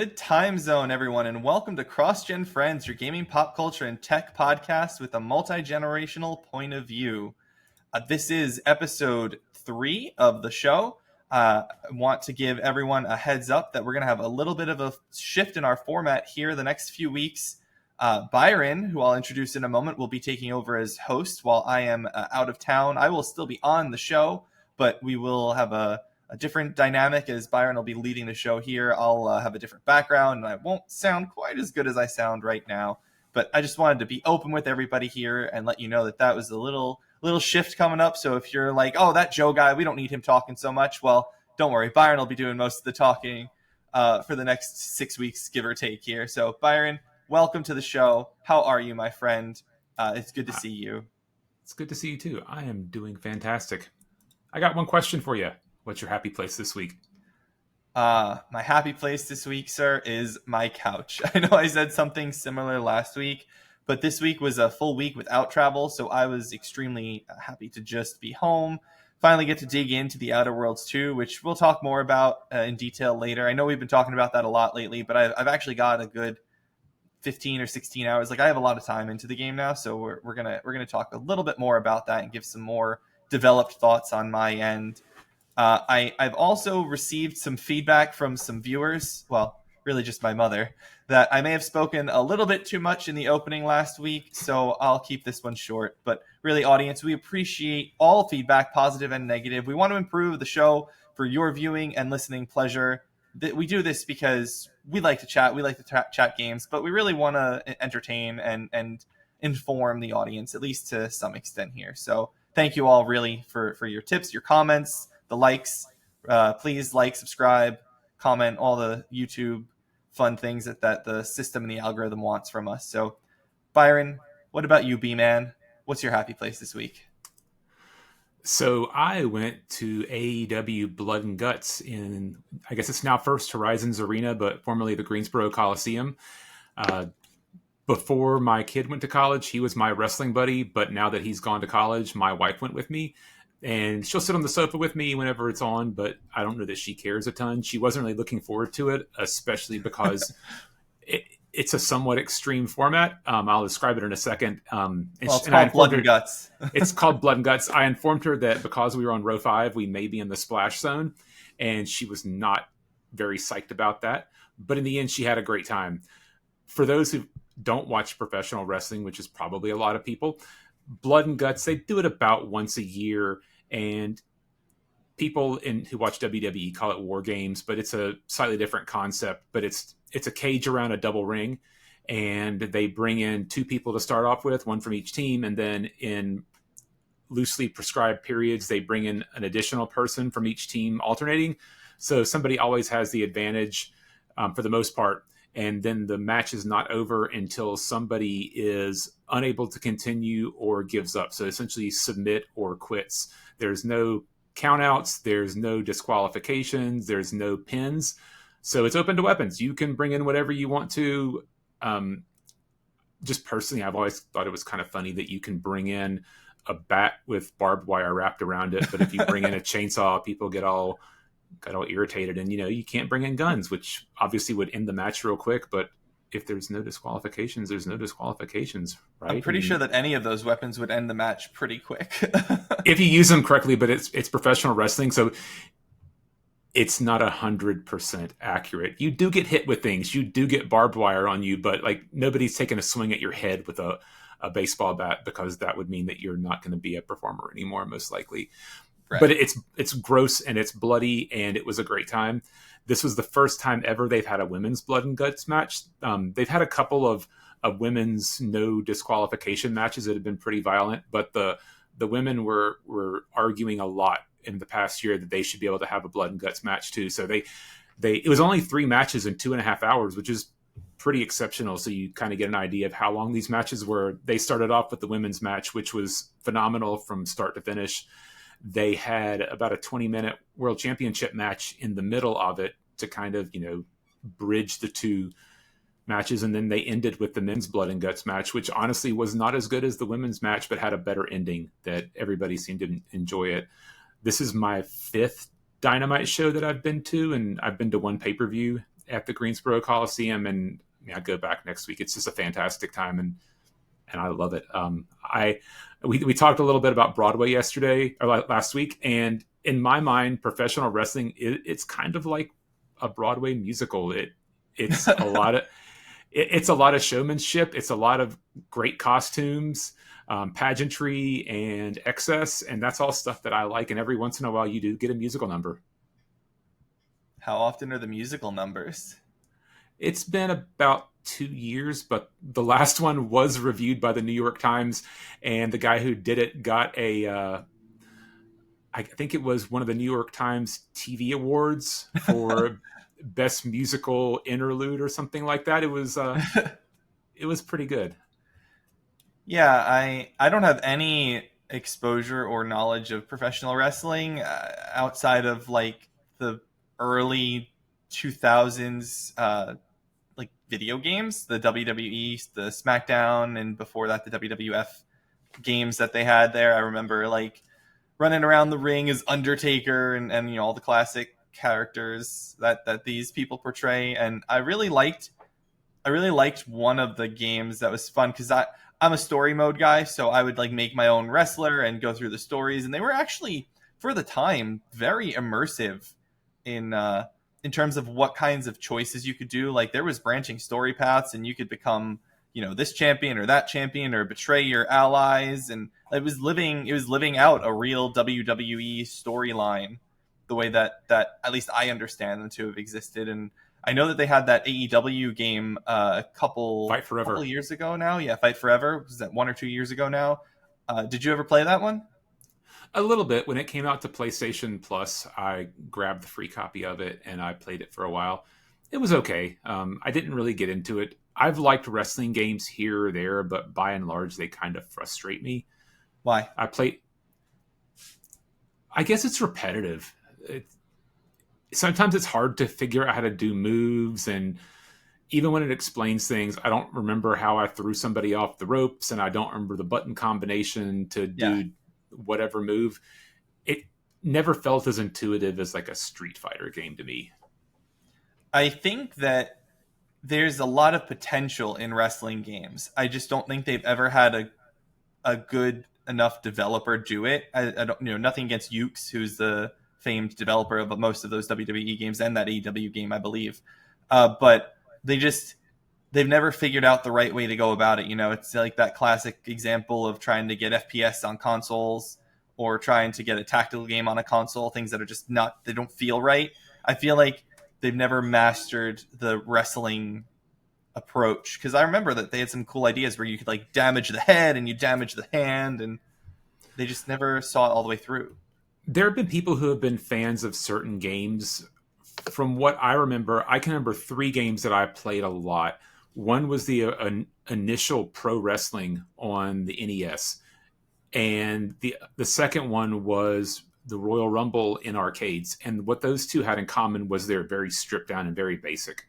Good time zone, everyone, and welcome to CrossGen Friends, your gaming, pop culture, and tech podcast with a multi-generational point of view. This is episode 3 of the show. I want to give everyone a heads up that we're going to have a little bit of a shift in our format here the next few weeks. Byron, who I'll introduce in a moment, will be taking over as host while I am out of town. I will still be on the show, but we will have a different dynamic as Byron will be leading the show here. I'll have a different background, and I won't sound quite as good as I sound right now. But I just wanted to be open with everybody here and let you know that was a little shift coming up. So if you're like, oh, that Joe guy, we don't need him talking so much. Well, don't worry. Byron will be doing most of the talking for the next 6 weeks, give or take here. So Byron, welcome to the show. How are you, my friend? It's good to see you. It's good to see you too. I am doing fantastic. I got one question for you. What's your happy place this week? My happy place this week, sir, is my couch. I know I said something similar last week, but this week was a full week without travel, so I was extremely happy to just be home. Finally get to dig into the Outer Worlds 2, which we'll talk more about in detail later. I know we've been talking about that a lot lately, but I've actually got a good 15 or 16 hours. Like, I have a lot of time into the game now, so we're gonna talk a little bit more about that and give some more developed thoughts on my end. I've also received some feedback from some viewers, well, really just my mother, that I may have spoken a little bit too much in the opening last week, so I'll keep this one short. But really, audience, we appreciate all feedback, positive and negative. We want to improve the show for your viewing and listening pleasure. We do this because we like to chat, we like to chat games, but we really want to entertain and inform the audience, at least to some extent here. So thank you all really for your tips, your comments, the likes. Please like, subscribe, comment, all the YouTube fun things that the system and the algorithm wants from us. So Byron, what about you, B-Man? What's your happy place this week? So I went to AEW Blood and Guts in, I guess it's now First Horizons Arena, but formerly the Greensboro Coliseum. Before my kid went to college, he was my wrestling buddy, but now that he's gone to college, my wife went with me. And she'll sit on the sofa with me whenever it's on, but I don't know that she cares a ton. She wasn't really looking forward to it, especially because it's a somewhat extreme format. I'll describe it in a second. It's called Blood and Guts. It's called Blood and Guts. I informed her that because we were on row 5, we may be in the splash zone, and she was not very psyched about that. But in the end, she had a great time. For those who don't watch professional wrestling, which is probably a lot of people, Blood and Guts, they do it about once a year. And people who watch WWE call it War Games, but it's a slightly different concept. But it's a cage around a double ring, and they bring in 2 people to start off with, one from each team, and then in loosely prescribed periods, they bring in an additional person from each team alternating. So somebody always has the advantage for the most part. And then the match is not over until somebody is unable to continue or gives up. So essentially submit or quits. There's no countouts. There's no disqualifications. There's no pins. So it's open to weapons. You can bring in whatever you want to. Just personally, I've always thought it was kind of funny that you can bring in a bat with barbed wire wrapped around it. But if you bring in a chainsaw, people get all irritated. And, you can't bring in guns, which obviously would end the match real quick. But if there's no disqualifications, there's no disqualifications, right? I'm pretty sure that any of those weapons would end the match pretty quick. If you use them correctly, but it's professional wrestling, so it's not 100% accurate. You do get hit with things. You do get barbed wire on you, but nobody's taking a swing at your head with a baseball bat, because that would mean that you're not going to be a performer anymore, most likely. Right. But it's gross and it's bloody, and it was a great time. This was the first time ever they've had a women's Blood and Guts match. They've had a couple of women's no disqualification matches that have been pretty violent, but the women were arguing a lot in the past year that they should be able to have a Blood and Guts match too. So it was only 3 matches in 2.5 hours, which is pretty exceptional. So you kind of get an idea of how long these matches were. They started off with the women's match, which was phenomenal from start to finish. They had about a 20-minute world championship match in the middle of it to kind of, bridge the 2 matches. And then they ended with the men's Blood and Guts match, which honestly was not as good as the women's match, but had a better ending that everybody seemed to enjoy it. This is my 5th Dynamite show that I've been to, and I've been to 1 pay-per-view. at the Greensboro Coliseum, and I go back next week. It's just a fantastic time, and I love it. We talked a little bit about Broadway yesterday or last week, and in my mind, professional wrestling it's kind of like a Broadway musical. It's a lot of it's a lot of showmanship. It's a lot of great costumes, pageantry, and excess, and that's all stuff that I like. And every once in a while, you do get a musical number. How often are the musical numbers? It's been about 2 years, but the last one was reviewed by the New York Times, and the guy who did it got I think it was one of the New York Times TV awards for best musical interlude or something like that. It was pretty good. Yeah, I don't have any exposure or knowledge of professional wrestling outside of like the early 2000s like video games, the WWE, the SmackDown, and before that the WWF games that they had there. I remember like running around the ring as Undertaker and you know all the classic characters that these people portray, and I really liked one of the games that was fun because I'm a story mode guy, so I would like make my own wrestler and go through the stories, and they were actually for the time very immersive in terms of what kinds of choices you could do. Like there was branching story paths, and you could become, you know, this champion or that champion or betray your allies, and it was living out a real WWE storyline the way that at least I understand them to have existed. And I know that they had that AEW game a couple years ago now. Yeah, Fight Forever. Was that 1 or 2 years ago now? Did you ever play that one? A little bit. When it came out to PlayStation Plus, I grabbed the free copy of it and I played it for a while. It was okay. I didn't really get into it. I've liked wrestling games here or there, but by and large, they kind of frustrate me. Why? I guess it's repetitive. Sometimes it's hard to figure out how to do moves, and even when it explains things, I don't remember how I threw somebody off the ropes, and I don't remember the button combination to do whatever move. It never felt as intuitive as like a Street Fighter game to me. I think that there's a lot of potential in wrestling games. I just don't think they've ever had a good enough developer do it. I don't, you know, nothing against Ukes, who's the famed developer of most of those WWE games and that AEW game, I believe. But they've never figured out the right way to go about it. You know, it's like that classic example of trying to get FPS on consoles or trying to get a tactical game on a console, things that are just they don't feel right. I feel like they've never mastered the wrestling approach, because I remember that they had some cool ideas where you could like damage the head and you damage the hand, and they just never saw it all the way through. There have been people who have been fans of certain games. From what I remember, I can remember 3 games that I played a lot. One was the initial pro wrestling on the NES, and the second one was the Royal Rumble in arcades. And what those two had in common was they're very stripped down and very basic.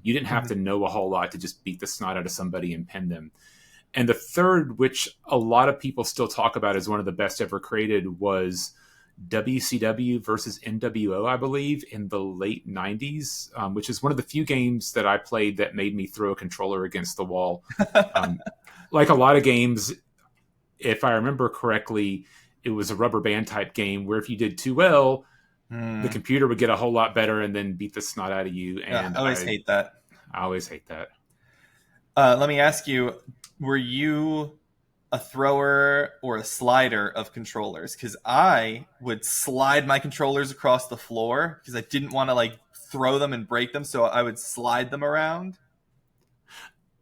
You didn't have to know a whole lot to just beat the snot out of somebody and pin them. And the third, which a lot of people still talk about as one of the best ever created, was WCW versus NWO, I believe, in the late 90s, which is one of the few games that I played that made me throw a controller against the wall. Like a lot of games, if I remember correctly, it was a rubber band type game where if you did too well, the computer would get a whole lot better and then beat the snot out of you. And I always hate that. I always hate that. Let me ask you, were you a thrower or a slider of controllers? Because I would slide my controllers across the floor because I didn't want to like throw them and break them, so I would slide them around.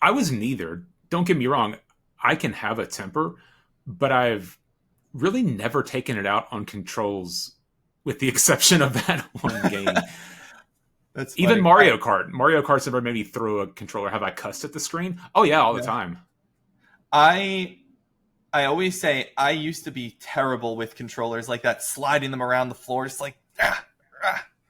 I was neither. Don't get me wrong. I can have a temper, but I've really never taken it out on controls, with the exception of that one game. That's even funny. Mario Kart. Mario Kart's never made me throw a controller. Have I cussed at the screen? Oh yeah, all the time. I always say I used to be terrible with controllers like that, sliding them around the floor, just like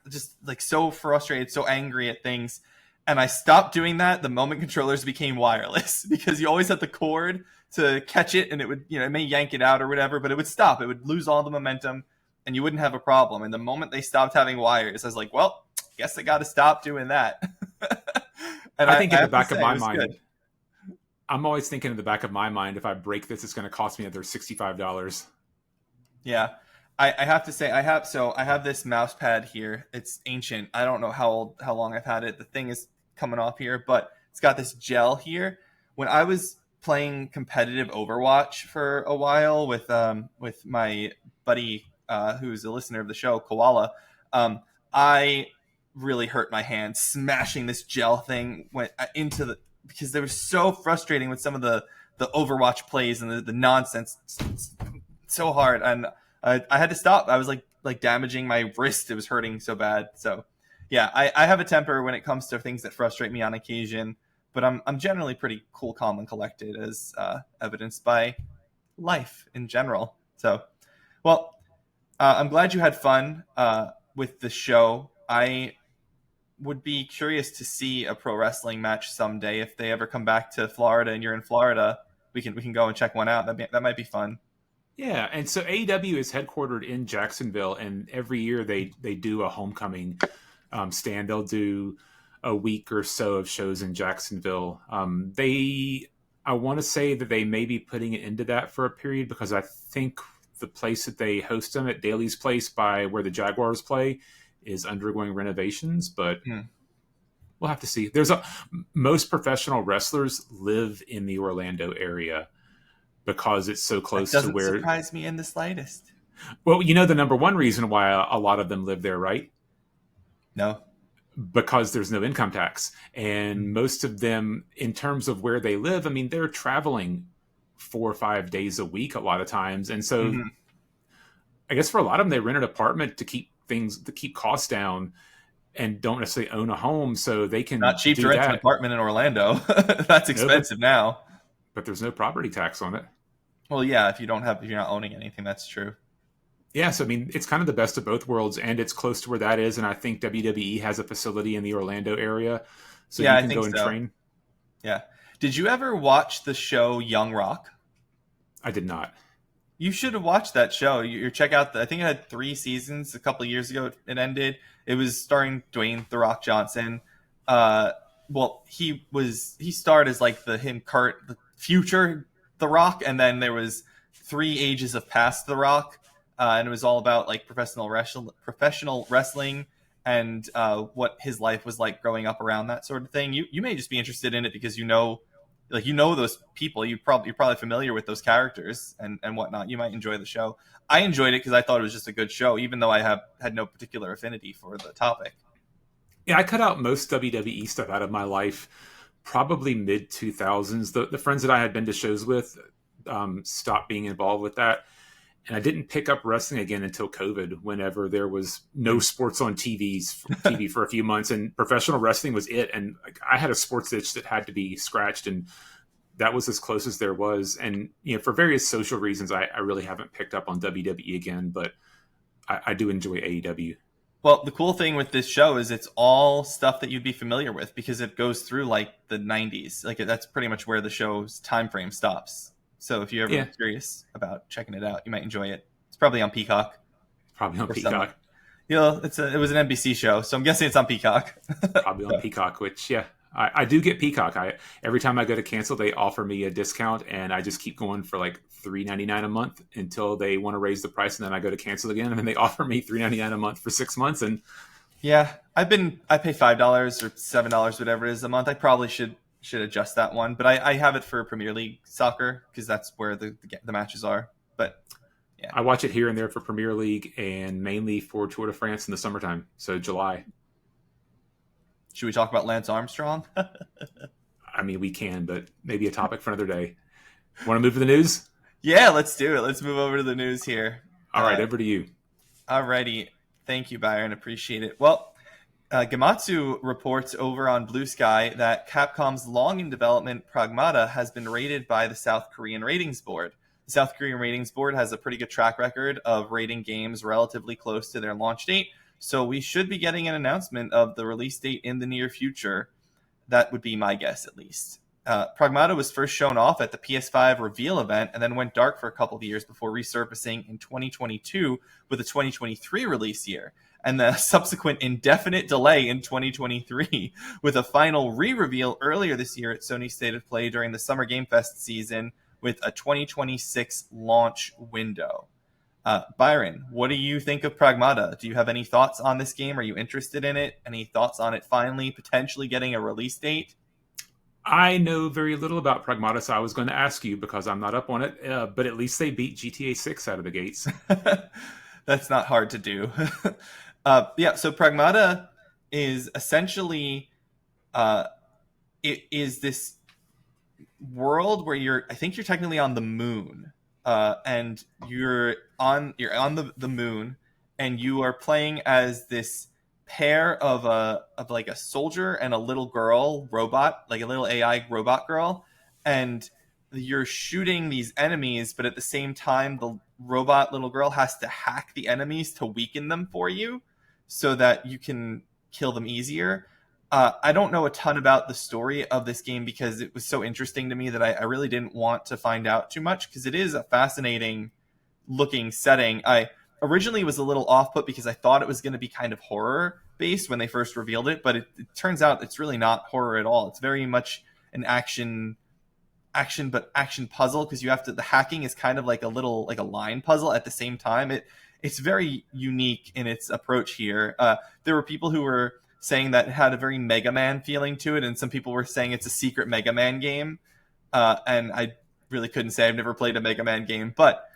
just like so frustrated, so angry at things. And I stopped doing that the moment controllers became wireless, because you always had the cord to catch it, and it would, you know, it may yank it out or whatever, but it would stop. It would lose all the momentum, and you wouldn't have a problem. And the moment they stopped having wires, I was like, well, guess I got to stop doing that. And I think I in the have to back of say, it my was mind, good. I'm always thinking in the back of my mind, if I break this, it's going to cost me another $65. Yeah. I have to say, I have this mouse pad here. It's ancient. I don't know how long I've had it. The thing is coming off here, but it's got this gel here. When I was playing competitive Overwatch for a while with my buddy who's a listener of the show, Koala, I really hurt my hand smashing this gel thing went into the because they were so frustrating with some of the Overwatch plays and the nonsense so hard, and I had to stop. I was like damaging my wrist. It was hurting so bad. So yeah, I have a temper when it comes to things that frustrate me on occasion, but I'm generally pretty cool, calm, and collected, as evidenced by life in general. So, well, I'm glad you had fun with the show. I would be curious to see a pro wrestling match someday if they ever come back to Florida and you're in Florida. We can go and check one out. That might be fun. Yeah, and so AEW is headquartered in Jacksonville, and every year they do a homecoming stand. They'll do a week or so of shows in Jacksonville. I want to say that they may be putting it into that for a period because I think the place that they host them at Daly's Place by where the Jaguars play is undergoing renovations, but Hmm. we'll have to see. Most professional wrestlers live in the Orlando area because it's so That close to doesn't where. surprise me in the slightest. Well, the number one reason why a lot of them live there, right? No. Because there's no income tax. And most of them, in terms of where they live, I mean, they're traveling 4 or 5 days a week a lot of times. And so Mm-hmm. I guess for a lot of them, they rent an apartment to keep costs down and don't necessarily own a home. So they Not can cheap to do rent an that. apartment in Orlando. That's No, but, expensive now. but there's no property tax on it. Well, yeah, if you're not owning anything, that's true. Yeah, so I mean, it's kind of the best of both worlds, and it's close to where that is. And I think WWE has a facility in the Orlando area, so Yeah, you I can think go and so. train. Yeah. Did you ever watch the show Young Rock? I did not. You should have watched that show. You check out I think it had 3 seasons. A couple of years ago, it ended. It was starring Dwayne the Rock Johnson. Uh, well, he starred as like the future the Rock, and then there was 3 ages of past the Rock, and it was all about like professional wrestling and what his life was like growing up around that sort of thing. You may just be interested in it because those people. You're probably familiar with those characters and whatnot. You might enjoy the show. I enjoyed it because I thought it was just a good show, even though I had no particular affinity for the topic. Yeah, I cut out most WWE stuff out of my life, probably mid 2000s. The friends that I had been to shows with stopped being involved with that. And I didn't pick up wrestling again until COVID, whenever there was no sports on TV for a few months, and professional wrestling was it. And I had a sports itch that had to be scratched, and that was as close as there was. And for various social reasons, I really haven't picked up on WWE again, but I do enjoy AEW. Well, the cool thing with this show is it's all stuff that you'd be familiar with because it goes through like the 90s. Like that's pretty much where the show's time frame stops. So if you're ever Yeah, curious about checking it out, you might enjoy it. It's probably on Peacock probably on or something. Peacock. It was an NBC show, so I'm guessing it's on Peacock. Probably on Peacock, which yeah, I do get Peacock. Every time I go to cancel, they offer me a discount, and I just keep going for like $3.99 a month until they want to raise the price, and then I go to cancel again, and then they offer me $3.99 a month for 6 months. And Yeah, I pay $5 or $7, whatever it is a month. I probably should adjust that one, but I have it for Premier League soccer because that's where the matches are. But yeah, I watch it here and there for Premier League and mainly for Tour de France in the summertime. So July. should we talk about Lance Armstrong? I mean, we can, but maybe a topic for another day. Want to move to the news? Yeah, let's do it. Let's move over to the news here. All right, over to you. Alrighty. Thank you, Byron. Appreciate it. Well, Gematsu reports over on Blue Sky that Capcom's long in development Pragmata has been rated by the South Korean ratings board. The South Korean ratings board has a pretty good track record of rating games relatively close to their launch date, so we should be getting an announcement of the release date in the near future. That would be my guess, at least. Pragmata was first shown off at the PS5 reveal event and then went dark for a couple of years before resurfacing in 2022 with a 2023 release year. and the subsequent indefinite delay in 2023, with a final re-reveal earlier this year at Sony State of Play during the Summer Game Fest season with a 2026 launch window. Byron, what do you think of Pragmata? Do you have any thoughts on this game? Are you interested in it? Any thoughts on it finally potentially getting a release date? I know very little about Pragmata, so I was going to ask you because I'm not up on it, but at least they beat GTA 6 out of the gates. That's not hard to do. So Pragmata is essentially it is this world where I think you're technically on the moon, and you're on the moon, and you are playing as this pair of like a soldier and a little girl robot, like a little AI robot girl, and you're shooting these enemies, but at the same time the robot little girl has to hack the enemies to weaken them for you so that you can kill them easier. I don't know a ton about the story of this game because it was so interesting to me that I really didn't want to find out too much, because it is a fascinating looking setting. I originally was a little off put because I thought it was going to be kind of horror based when they first revealed it, but it turns out it's really not horror at all. It's very much an action puzzle, because you have to, the hacking is kind of like a line puzzle at the same time. It's very unique in its approach here. There were people who were saying that it had a very Mega Man feeling to it, and some people were saying it's a secret Mega Man game. And I really couldn't say. I've never played a Mega Man game, but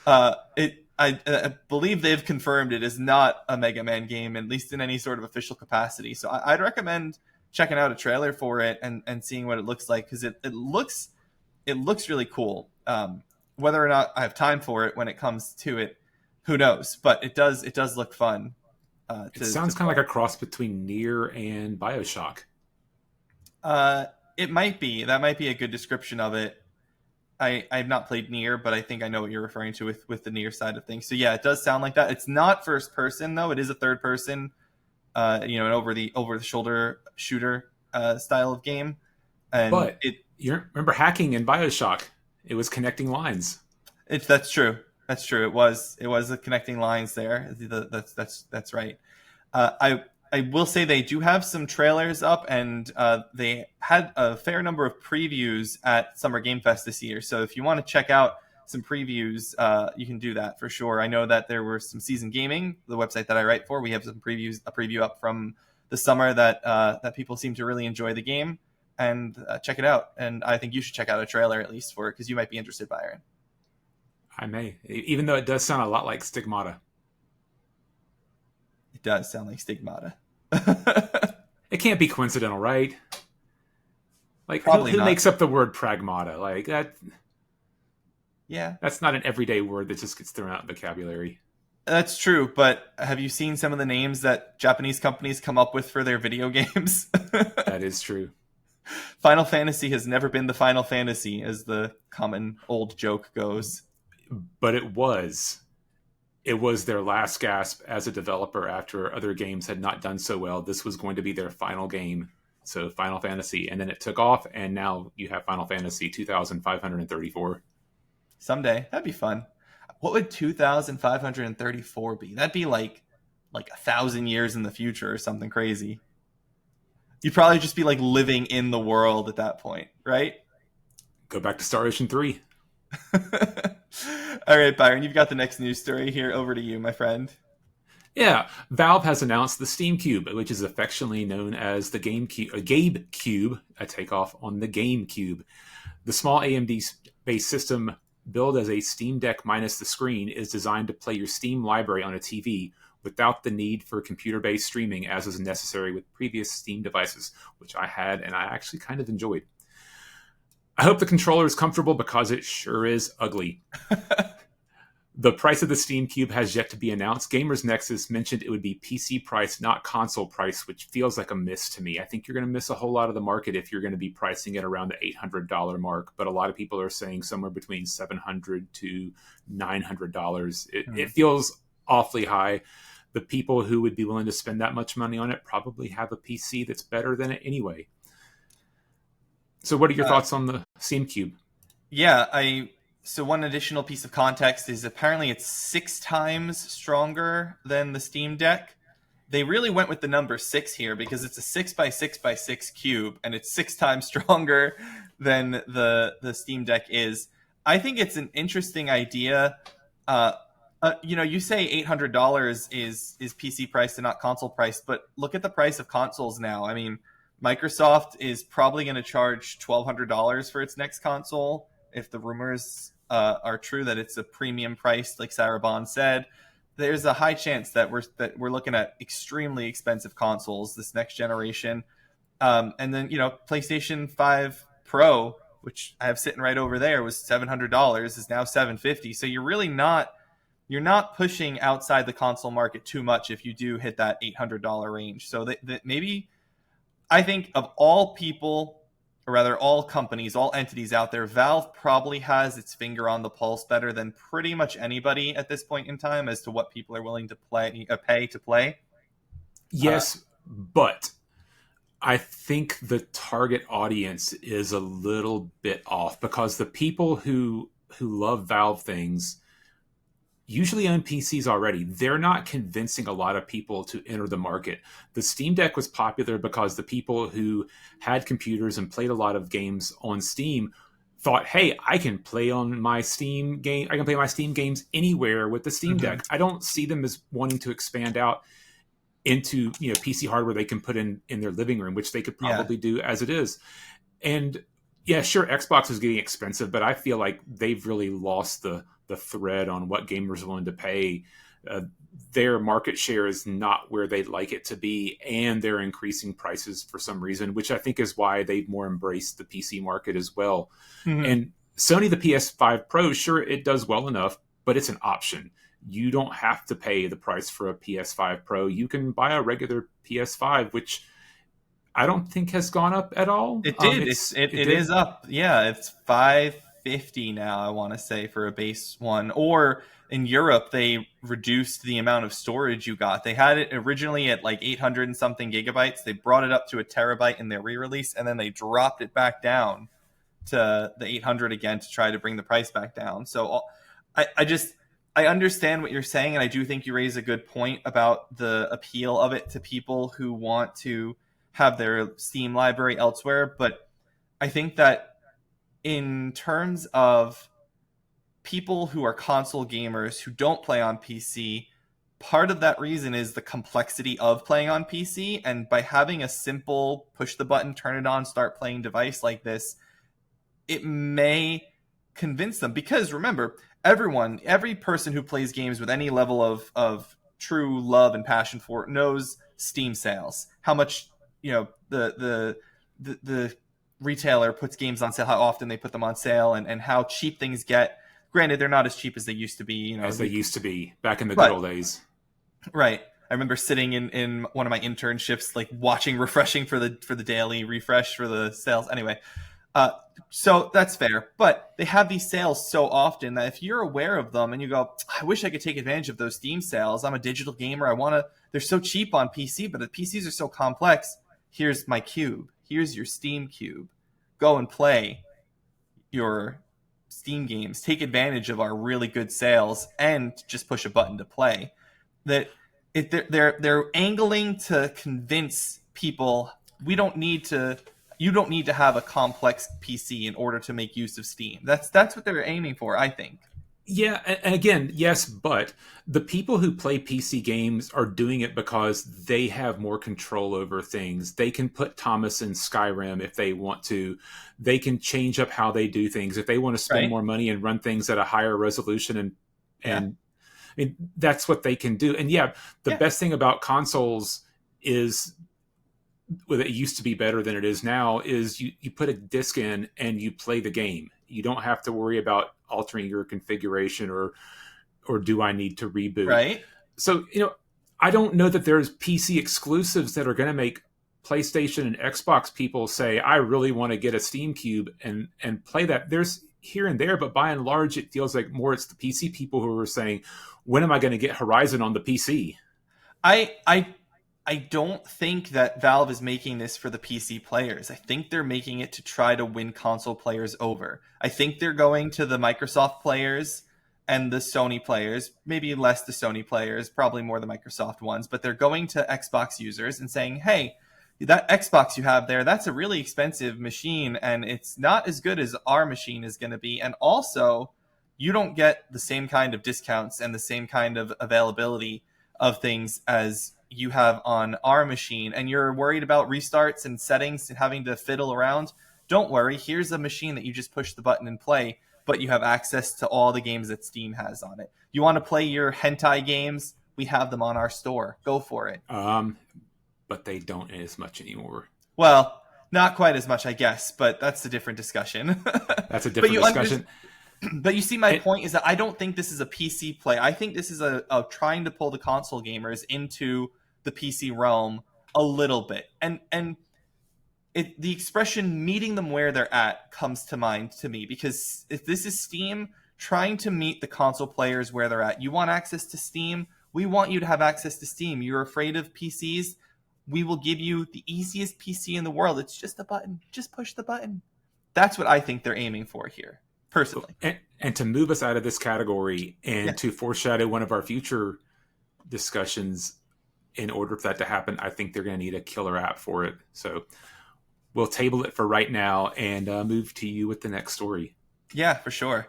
I believe they've confirmed it is not a Mega Man game, at least in any sort of official capacity. So I'd recommend checking out a trailer for it and seeing what it looks like, because it looks really cool. Whether or not I have time for it when it comes to it, who knows? But it does look fun. It sounds kind of like a cross between Nier and BioShock. It might be. That might be a good description of it. I've not played Nier, but I think I know what you're referring to with the Nier side of things. So yeah, it does sound like that. It's not first person though. It is a third person, an over the shoulder shooter style of game. And but you remember hacking in BioShock? It was connecting lines. That's true. That's true. It was the connecting lines there. That's right. I will say they do have some trailers up, and they had a fair number of previews at Summer Game Fest this year. So if you want to check out some previews, you can do that for sure. I know that there were some Season Gaming, the website that I write for. We have some previews, a preview up from the summer that people seem to really enjoy the game, and check it out. And I think you should check out a trailer at least for it, because you might be interested, Byron. I may, even though it does sound a lot like Stigmata. It does sound like Stigmata. It can't be coincidental, right? Like, who makes up the word pragmata? Like that? Yeah, that's not an everyday word that just gets thrown out in vocabulary. That's true, but have you seen some of the names that Japanese companies come up with for their video games? That is true. Final Fantasy has never been the Final Fantasy, as the common old joke goes. But it was their last gasp as a developer after other games had not done so well. This was going to be their final game. So Final Fantasy, and then it took off, and now you have Final Fantasy 2534. Someday. That'd be fun. What would 2534 be? That'd be like 1,000 years in the future or something crazy. You'd probably just be like living in the world at that point, right? Go back to Star Ocean 3. All right, Byron, you've got the next news story here. Over to you, my friend. Yeah, Valve has announced the Steam Cube, which is affectionately known as the Gabe Cube, a takeoff on the GameCube. The small AMD-based system, billed as a Steam Deck minus the screen, is designed to play your Steam library on a TV without the need for computer-based streaming, as is necessary with previous Steam devices, which I had and I actually kind of enjoyed. I hope the controller is comfortable because it sure is ugly. The price of the Steam Cube has yet to be announced. Gamers Nexus mentioned it would be PC price, not console price, which feels like a miss to me. I think you're going to miss a whole lot of the market if you're going to be pricing it around the $800 mark. But a lot of people are saying somewhere between $700 to $900. It feels awfully high. The people who would be willing to spend that much money on it probably have a PC that's better than it anyway. So what are your thoughts on the Steam Cube? Yeah, So one additional piece of context is apparently it's 6 times stronger than the Steam Deck. They really went with the number 6 here because it's a 6 by 6 by 6 cube, and it's 6 times stronger than the Steam Deck is. I think it's an interesting idea. You say $800 is PC price and not console price, but look at the price of consoles now. I mean, Microsoft is probably going to charge $1,200 for its next console if the rumors are true that it's a premium price, like Sarah Bond said. There's a high chance that we're looking at extremely expensive consoles this next generation. And then PlayStation 5 Pro, which I have sitting right over there, was $700, is now $750. So you're not pushing outside the console market too much if you do hit that $800 range. So that maybe, I think of all people, or rather all companies, all entities out there, Valve probably has its finger on the pulse better than pretty much anybody at this point in time as to what people are willing to pay to play. Yes, but I think the target audience is a little bit off because the people who love Valve things usually own PCs already. They're not convincing a lot of people to enter the market. The Steam Deck was popular because the people who had computers and played a lot of games on Steam thought, hey, I can play on my Steam game. I can play my Steam games anywhere with the Steam Deck. I don't see them as wanting to expand out into PC hardware they can put in their living room, which they could probably do as it is. And yeah, sure, Xbox is getting expensive, but I feel like they've really lost the thread on what gamers are willing to pay. Their market share is not where they'd like it to be, and they're increasing prices for some reason, which I think is why they've more embraced the PC market as well. And Sony, the PS5 Pro, sure, it does well enough, but it's an option. You don't have to pay the price for a PS5 Pro. You can buy a regular PS5, which I don't think has gone up at all. It did. It is up. Yeah, it's $550 now, I want to say, for a base one. Or in Europe, they reduced the amount of storage you got. They had it originally at like 800 and something gigabytes. They brought it up to a terabyte in their re-release, and then they dropped it back down to the 800 again to try to bring the price back down. So I understand what you're saying, and I do think you raise a good point about the appeal of it to people who want to have their Steam library elsewhere. But I think that in terms of people who are console gamers who don't play on PC, part of that reason is the complexity of playing on PC. And by having a simple push the button, turn it on, start playing device like this, it may convince them. Because remember, every person who plays games with any level of true love and passion for it knows Steam sales, how much the retailer puts games on sale, how often they put them on sale, and how cheap things get. Granted, they're not as cheap as they used to be. As they used to be back in the good old days. Right. I remember sitting in one of my internships, like watching refreshing for the daily refresh for the sales. Anyway, so that's fair. But they have these sales so often that if you're aware of them and you go, I wish I could take advantage of those Steam sales. I'm a digital gamer. They're so cheap on PC, but the PCs are so complex. Here's my cube. Here's your Steam cube. Go and play your Steam games. Take advantage of our really good sales and just push a button to play. They're angling to convince people you don't need to have a complex PC in order to make use of Steam. That's what they're aiming for, I think. Yeah, and again, yes, but the people who play PC games are doing it because they have more control over things. They can put Thomas in Skyrim if they want to. They can change up how they do things. If they want to spend more money and run things at a higher resolution and I mean, that's what they can do. And the best thing about consoles is, well, it used to be better than it is now, is you put a disc in and you play the game. You don't have to worry about altering your configuration or do I need to reboot? Right. So, I don't know that there's PC exclusives that are going to make PlayStation and Xbox people say, I really want to get a Steam Cube and play that. There's here and there, but by and large, it feels like more it's the PC people who are saying, when am I going to get Horizon on the PC? I I don't think that Valve is making this for the PC players. I think they're making it to try to win console players over. I think they're going to the Microsoft players and the Sony players, maybe less the Sony players, probably more the Microsoft ones, but they're going to Xbox users and saying, hey, that Xbox you have there, that's a really expensive machine and it's not as good as our machine is going to be. And also, you don't get the same kind of discounts and the same kind of availability of things as you have on our machine, and you're worried about restarts and settings and having to fiddle around. Don't worry, here's a machine that you just push the button and play, but you have access to all the games that Steam has on it. You want to play your hentai games? We have them on our store. Go for it. But they don't as much anymore. Well, not quite as much, I guess, but that's a different discussion. That's a different discussion. But you see, my point is that I don't think this is a PC play. I think this is a trying to pull the console gamers into the PC realm a little bit. And the expression meeting them where they're at comes to mind to me, because if this is Steam trying to meet the console players where they're at, you want access to Steam, we want you to have access to Steam. You're afraid of PCs, we will give you the easiest PC in the world. It's just a button. Just push the button. That's what I think they're aiming for here, personally. And to move us out of this category and to foreshadow one of our future discussions, in order for that to happen, I think they're going to need a killer app for it. So we'll table it for right now and move to you with the next story. Yeah, for sure.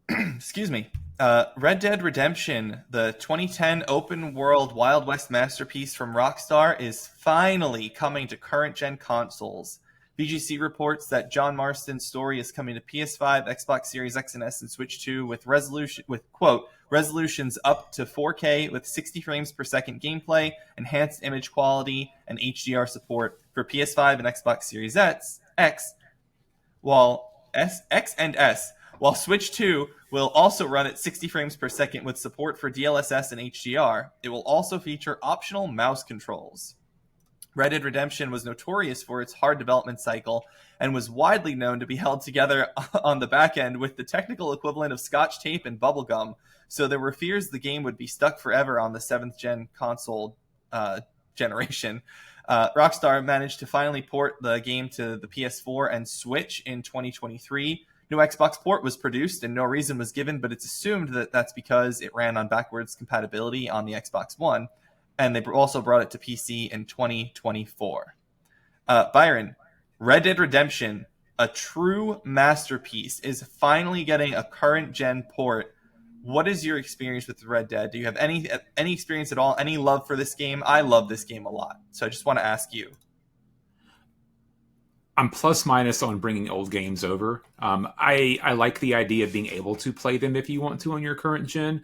Excuse me. Red Dead Redemption, the 2010 open world Wild West masterpiece from Rockstar, is finally coming to current-gen consoles. VGC reports that John Marston's story is coming to PS5, Xbox Series X and S, and Switch 2 with quote, resolutions up to 4K with 60 frames per second gameplay, enhanced image quality, and HDR support for PS5 and Xbox Series X, while Switch 2 will also run at 60 frames per second with support for DLSS and HDR. It will also feature optional mouse controls. Red Dead Redemption was notorious for its hard development cycle and was widely known to be held together on the back end with the technical equivalent of Scotch tape and bubblegum, so there were fears the game would be stuck forever on the 7th gen console generation. Rockstar managed to finally port the game to the PS4 and Switch in 2023. No Xbox port was produced and no reason was given, but it's assumed that that's because it ran on backwards compatibility on the Xbox One, and they also brought it to PC in 2024. Byron, Red Dead Redemption, a true masterpiece, is finally getting a current-gen port. What is your experience with Red Dead? Do you have any experience at all? Any love for this game? I love this game a lot, so I just want to ask you. I'm plus minus on bringing old games over. I like the idea of being able to play them if you want to on your current gen.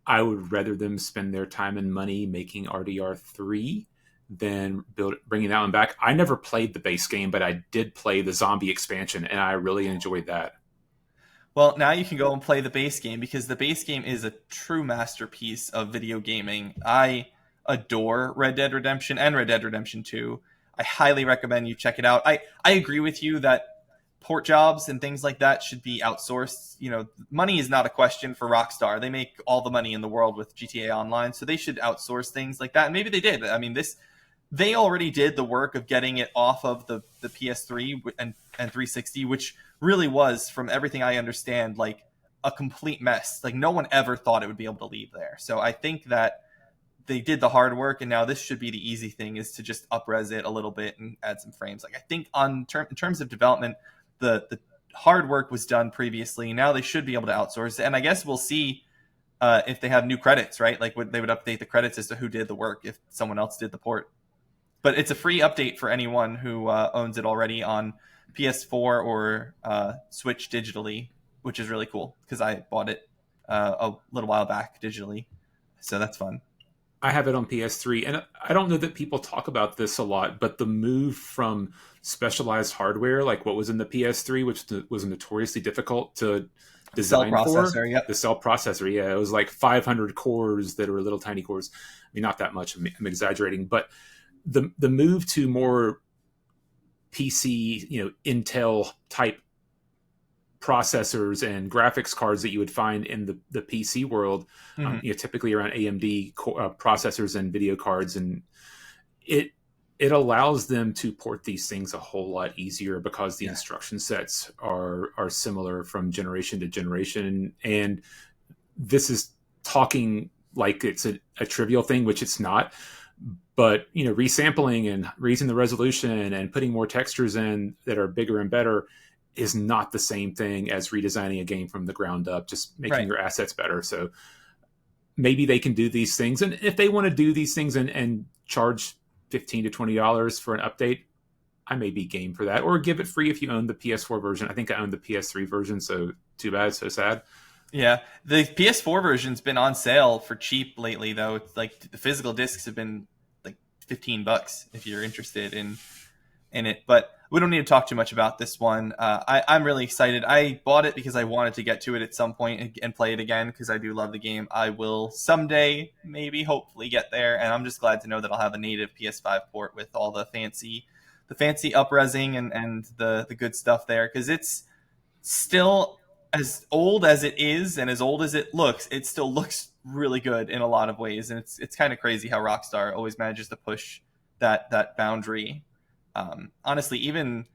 I would rather them spend their time and money making RDR3 than bringing that one back. I never played the base game, but I did play the zombie expansion, and I really enjoyed that. Well, now you can go and play the base game, because the base game is a true masterpiece of video gaming. I adore Red Dead Redemption and Red Dead Redemption 2. I highly recommend you check it out. I agree with you that port jobs and things like that should be outsourced. You know, money is not a question for Rockstar. They make all the money in the world with GTA Online, so they should outsource things like that. And maybe they did. I mean, they already did the work of getting it off of the PS3 and 360, which really was, from everything I understand, like a complete mess. Like, no one ever thought it would be able to leave there. So I think that they did the hard work, and now this should be the easy thing, is to just up-res it a little bit and add some frames. Like, I think in terms of development, the hard work was done previously. Now they should be able to outsource it. And I guess we'll see if they have new credits, right? Like, they would update the credits as to who did the work if someone else did the port. But it's a free update for anyone who owns it already on PS4 or Switch digitally, which is really cool, because I bought it a little while back digitally. So that's fun. I have it on PS3, and I don't know that people talk about this a lot, but the move from specialized hardware, like what was in the PS3, which was notoriously difficult to design for, the cell processor, it was like 500 cores that are little tiny cores. I mean, not that much, I'm exaggerating, but the move to more PC, Intel type processors and graphics cards that you would find in the PC world, Mhm. typically around AMD processors and video cards, and it allows them to port these things a whole lot easier because the Yeah. instruction sets are similar from generation to generation. And this is talking like it's a trivial thing, which it's not. But resampling and raising the resolution and putting more textures in that are bigger and better is not the same thing as redesigning a game from the ground up, just making Right. your assets better. So maybe they can do these things, and if they want to do these things and charge $15 to $20 for an update, I may be game for that, or give it free if you own the PS4 version. I think I own the PS3 version, so too bad, so sad. Yeah, the PS4 version's been on sale for cheap lately, though. It's like the physical discs have been like $15 if you're interested in it. But we don't need to talk too much about this one. I'm really excited. I bought it because I wanted to get to it at some point and play it again because I do love the game. I will someday, maybe, hopefully get there, and I'm just glad to know that I'll have a native PS5 port with all the fancy up-resing and the good stuff there, because it's still, as old as it is and as old as it still looks really good in a lot of ways, and it's kind of crazy how Rockstar always manages to push that boundary. Honestly, even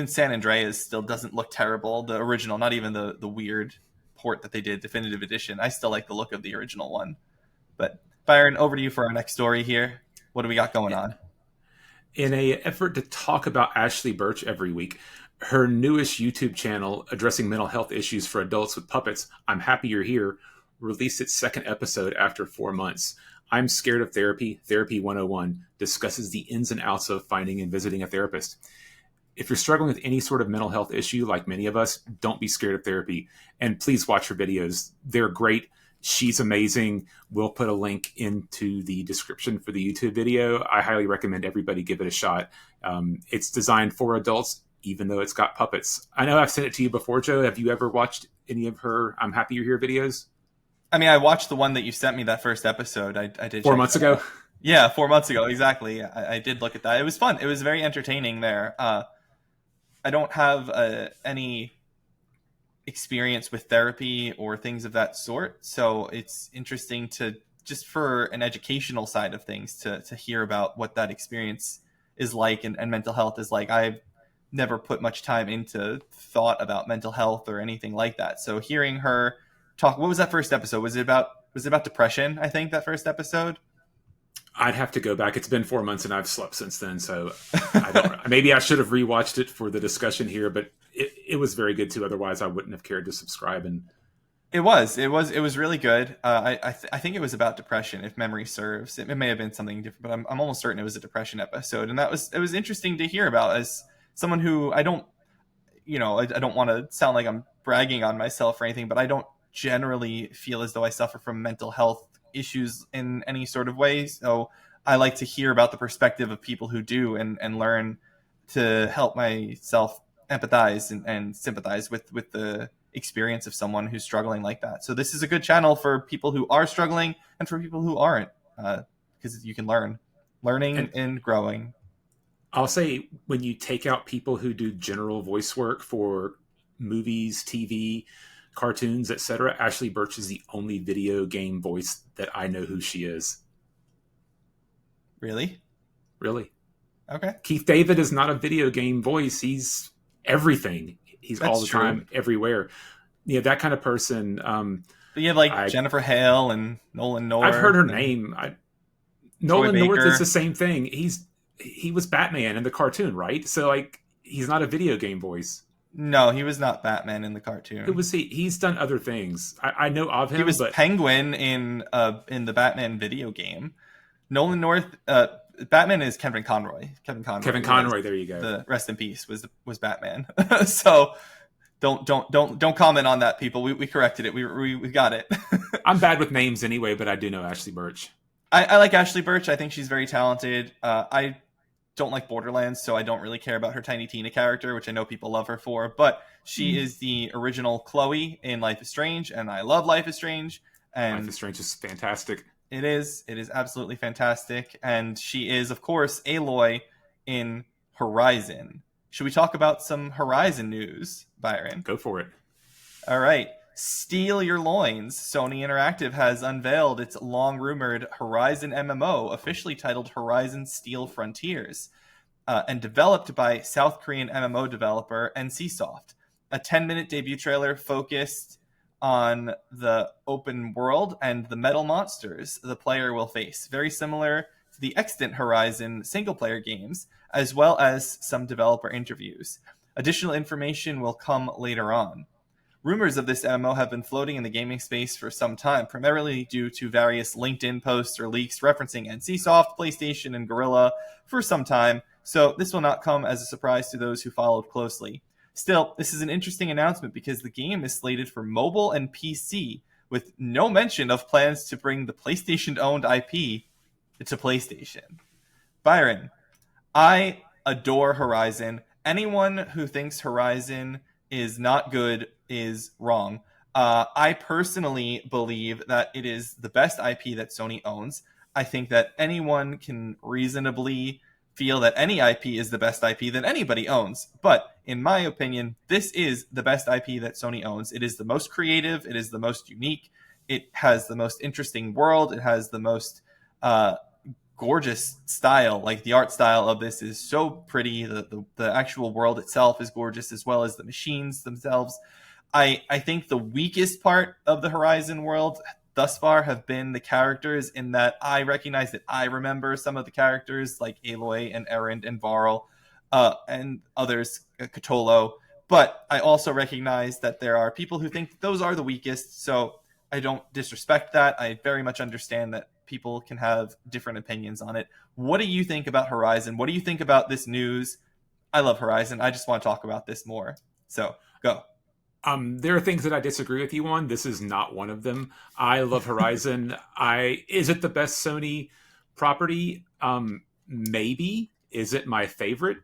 San Andreas still doesn't look terrible. The original, not even the weird port that they did, Definitive Edition. I still like the look of the original one. But Byron, over to you for our next story here. What do we got going on? In a effort to talk about Ashley Birch every week, her newest YouTube channel addressing mental health issues for adults with puppets, I'm Happy You're Here, released its second episode after 4 months. I'm Scared of Therapy, Therapy 101, discusses the ins and outs of finding and visiting a therapist. If you're struggling with any sort of mental health issue, like many of us, don't be scared of therapy. And please watch her videos. They're great. She's amazing. We'll put a link into the description for the YouTube video. I highly recommend everybody give it a shot. It's designed for adults, even though it's got puppets. I know I've sent it to you before, Joe. Have you ever watched any of her I'm Happy You're Here videos? I mean, I watched the one that you sent me, that first episode. I did 4 check months that ago? out. Yeah, 4 months ago, exactly. Yeah, I did look at that. It was fun. It was very entertaining there. I don't have any experience with therapy or things of that sort, so it's interesting to, just for an educational side of things, to hear about what that experience is like, and mental health is like. I've never put much time into thought about mental health or anything like that, so hearing her talk. What was that first episode? Was it about depression? I think that first episode. I'd have to go back. It's been 4 months and I've slept since then, so I don't. Maybe I should have rewatched it for the discussion here, but it was very good too. Otherwise, I wouldn't have cared to subscribe. And It was really good. I think it was about depression, if memory serves. It may have been something different, but I'm almost certain it was a depression episode, and it was interesting to hear about, as someone who, I don't, I don't want to sound like I'm bragging on myself or anything, but I don't generally feel as though I suffer from mental health issues in any sort of way. So I like to hear about the perspective of people who do, and learn to help myself empathize and sympathize with the experience of someone who's struggling like that. So this is a good channel for people who are struggling and for people who aren't, because you can learning and and growing. I'll say, when you take out people who do general voice work for movies, TV, cartoons, etc., Ashley Birch is the only video game voice that I know who she is. Really? Really. Okay. Keith David is not a video game voice. He's everything. He's That's all the true. time, everywhere. Yeah, that kind of person. But you have like Jennifer Hale and Nolan North. I've heard her name. Nolan North Baker. is the same thing. He was Batman in the cartoon, right? So like, he's not a video game voice. No, he was not Batman in the cartoon. Who was he? He's done other things. I know of him. He was but Penguin in the Batman video game. Nolan North, Batman is Kevin Conroy. Kevin Conroy. There you go. The rest in peace was Batman. So don't comment on that, people. We corrected it. We got it. I'm bad with names anyway, but I do know Ashley Birch. I like Ashley Birch. I think she's very talented. I don't like Borderlands, so I don't really care about her Tiny Tina character, which I know people love her for. But she is the original Chloe in Life is Strange, and I love Life is Strange. And Life is Strange is fantastic. It is absolutely fantastic. And she is, of course, Aloy in Horizon. Should we talk about some Horizon news, Byron? Go for it. All right. Steel your loins. Sony Interactive has unveiled its long rumored Horizon MMO, officially titled Horizon Steel Frontiers, and developed by South Korean MMO developer NCSoft. A 10-minute debut trailer focused on the open world and the metal monsters the player will face, very similar to the extant Horizon single-player games, as well as some developer interviews. Additional information will come later on. Rumors of this MMO have been floating in the gaming space for some time, primarily due to various LinkedIn posts or leaks referencing NCSoft, PlayStation, and Guerrilla for some time, so this will not come as a surprise to those who followed closely. Still, this is an interesting announcement because the game is slated for mobile and PC, with no mention of plans to bring the PlayStation-owned IP to PlayStation. Byron, I adore Horizon. Anyone who thinks Horizon is not good is wrong. I personally believe that it is the best IP that Sony owns. I think that anyone can reasonably feel that any IP is the best IP that anybody owns. But in my opinion, this is the best IP that Sony owns. It is the most creative. It is the most unique. It has the most interesting world. It has the most gorgeous style. Like, the art style of this is so pretty. The actual world itself is gorgeous, as well as the machines themselves. I think the weakest part of the Horizon world thus far have been the characters, in that I recognize that I remember some of the characters like Aloy and Erend and Varl, and others, Cthulhu. But I also recognize that there are people who think those are the weakest, so I don't disrespect that. I very much understand that people can have different opinions on it. What do you think about Horizon? What do you think about this news? I love Horizon. I just want to talk about this more. So, go. There are things that I disagree with you on. This is not one of them. I love Horizon. Is it the best Sony property? Maybe. Is it my favorite?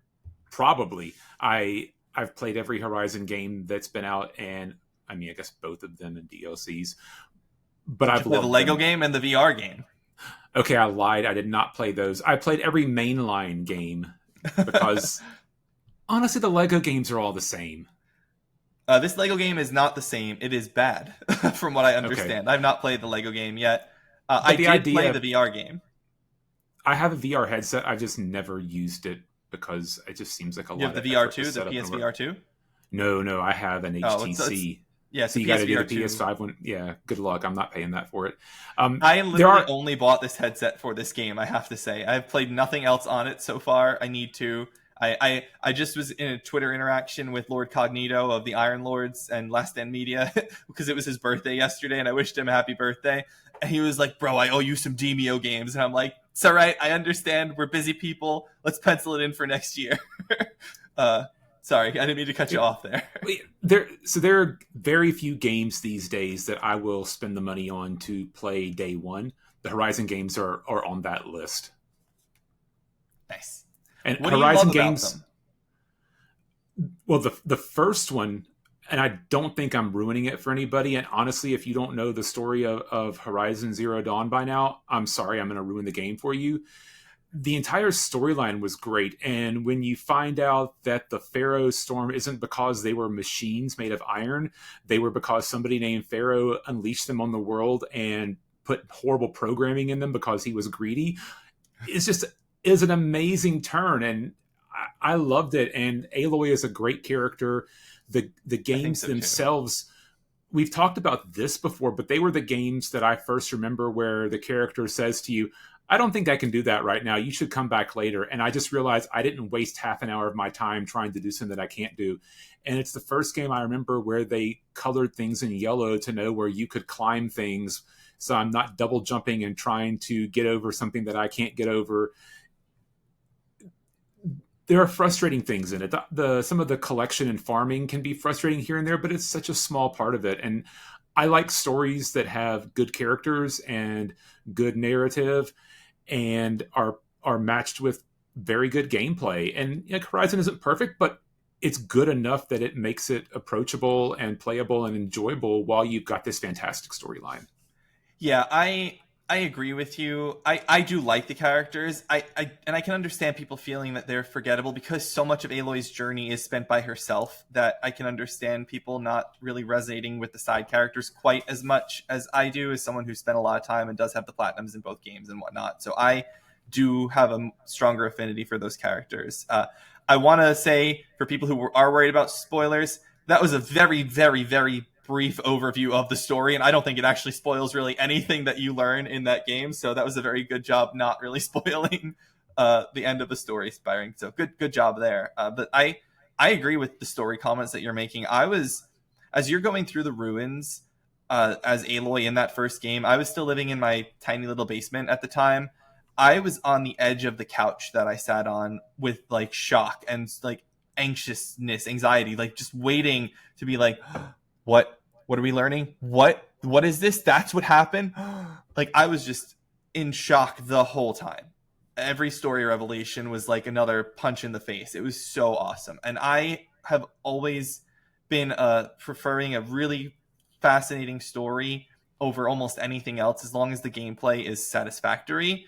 Probably. I've played every Horizon game that's been out, and I mean, I guess both of them in DLCs. But I've loved the Lego game and the VR game. Okay, I lied. I did not play those. I played every mainline game because honestly, the Lego games are all the same. This Lego game is not the same. It is bad, from what I understand. Okay. I've not played the Lego game yet. I did play the VR game. I have a VR headset. I've just never used it because it just seems like a lot. You have the VR2, the PSVR 2? No, I have an HTC. Yeah, so you got to do the PS5 one. Yeah, good luck. I'm not paying that for it. I literally only bought this headset for this game, I have to say. I've played nothing else on it so far. I need to. I just was in a Twitter interaction with Lord Cognito of the Iron Lords and Last Stand Media because it was his birthday yesterday, and I wished him a happy birthday. And he was like, "Bro, I owe you some Demio games." And I'm like, "It's all right. I understand. We're busy people. Let's pencil it in for next year." Sorry, I didn't mean to cut you off there. There are very few games these days that I will spend the money on to play day one. The Horizon games are on that list. Nice. And what Horizon do you love games, about them? Well, the first one, and I don't think I'm ruining it for anybody. And honestly, if you don't know the story of Horizon Zero Dawn by now, I'm sorry, I'm going to ruin the game for you. The entire storyline was great. And when you find out that the Pharaoh storm isn't because they were machines made of iron, they were because somebody named Pharaoh unleashed them on the world and put horrible programming in them because he was greedy, is an amazing turn. And I loved it. And Aloy is a great character. The games themselves, we've talked about this before, but they were the games that I first remember where the character says to you, "I don't think I can do that right now. You should come back later." And I just realized I didn't waste half an hour of my time trying to do something that I can't do. And it's the first game I remember where they colored things in yellow to know where you could climb things. So I'm not double jumping and trying to get over something that I can't get over. There are frustrating things in it. Some of the collection and farming can be frustrating here and there, but it's such a small part of it. And I like stories that have good characters and good narrative and are matched with very good gameplay. And Horizon isn't perfect, but it's good enough that it makes it approachable and playable and enjoyable while you've got this fantastic storyline. Yeah, I I agree with you. I do like the characters. And I can understand people feeling that they're forgettable because so much of Aloy's journey is spent by herself that I can understand people not really resonating with the side characters quite as much as I do as someone who spent a lot of time and does have the platinums in both games and whatnot. So I do have a stronger affinity for those characters. I want to say for people who are worried about spoilers, that was a very, very, very brief overview of the story, and I don't think it actually spoils really anything that you learn in that game. So that was a very good job not really spoiling the end of the story, Byron. So good job there. But I agree with the story comments that you're making. As you're going through the ruins as Aloy in that first game, I was still living in my tiny little basement at the time. I was on the edge of the couch that I sat on with like shock and like anxiousness, anxiety, like just waiting to be like, what are we learning? What is this? That's what happened? Like I was just in shock the whole time. Every story revelation was like another punch in the face. It was so awesome. And I have always been preferring a really fascinating story over almost anything else as long as the gameplay is satisfactory.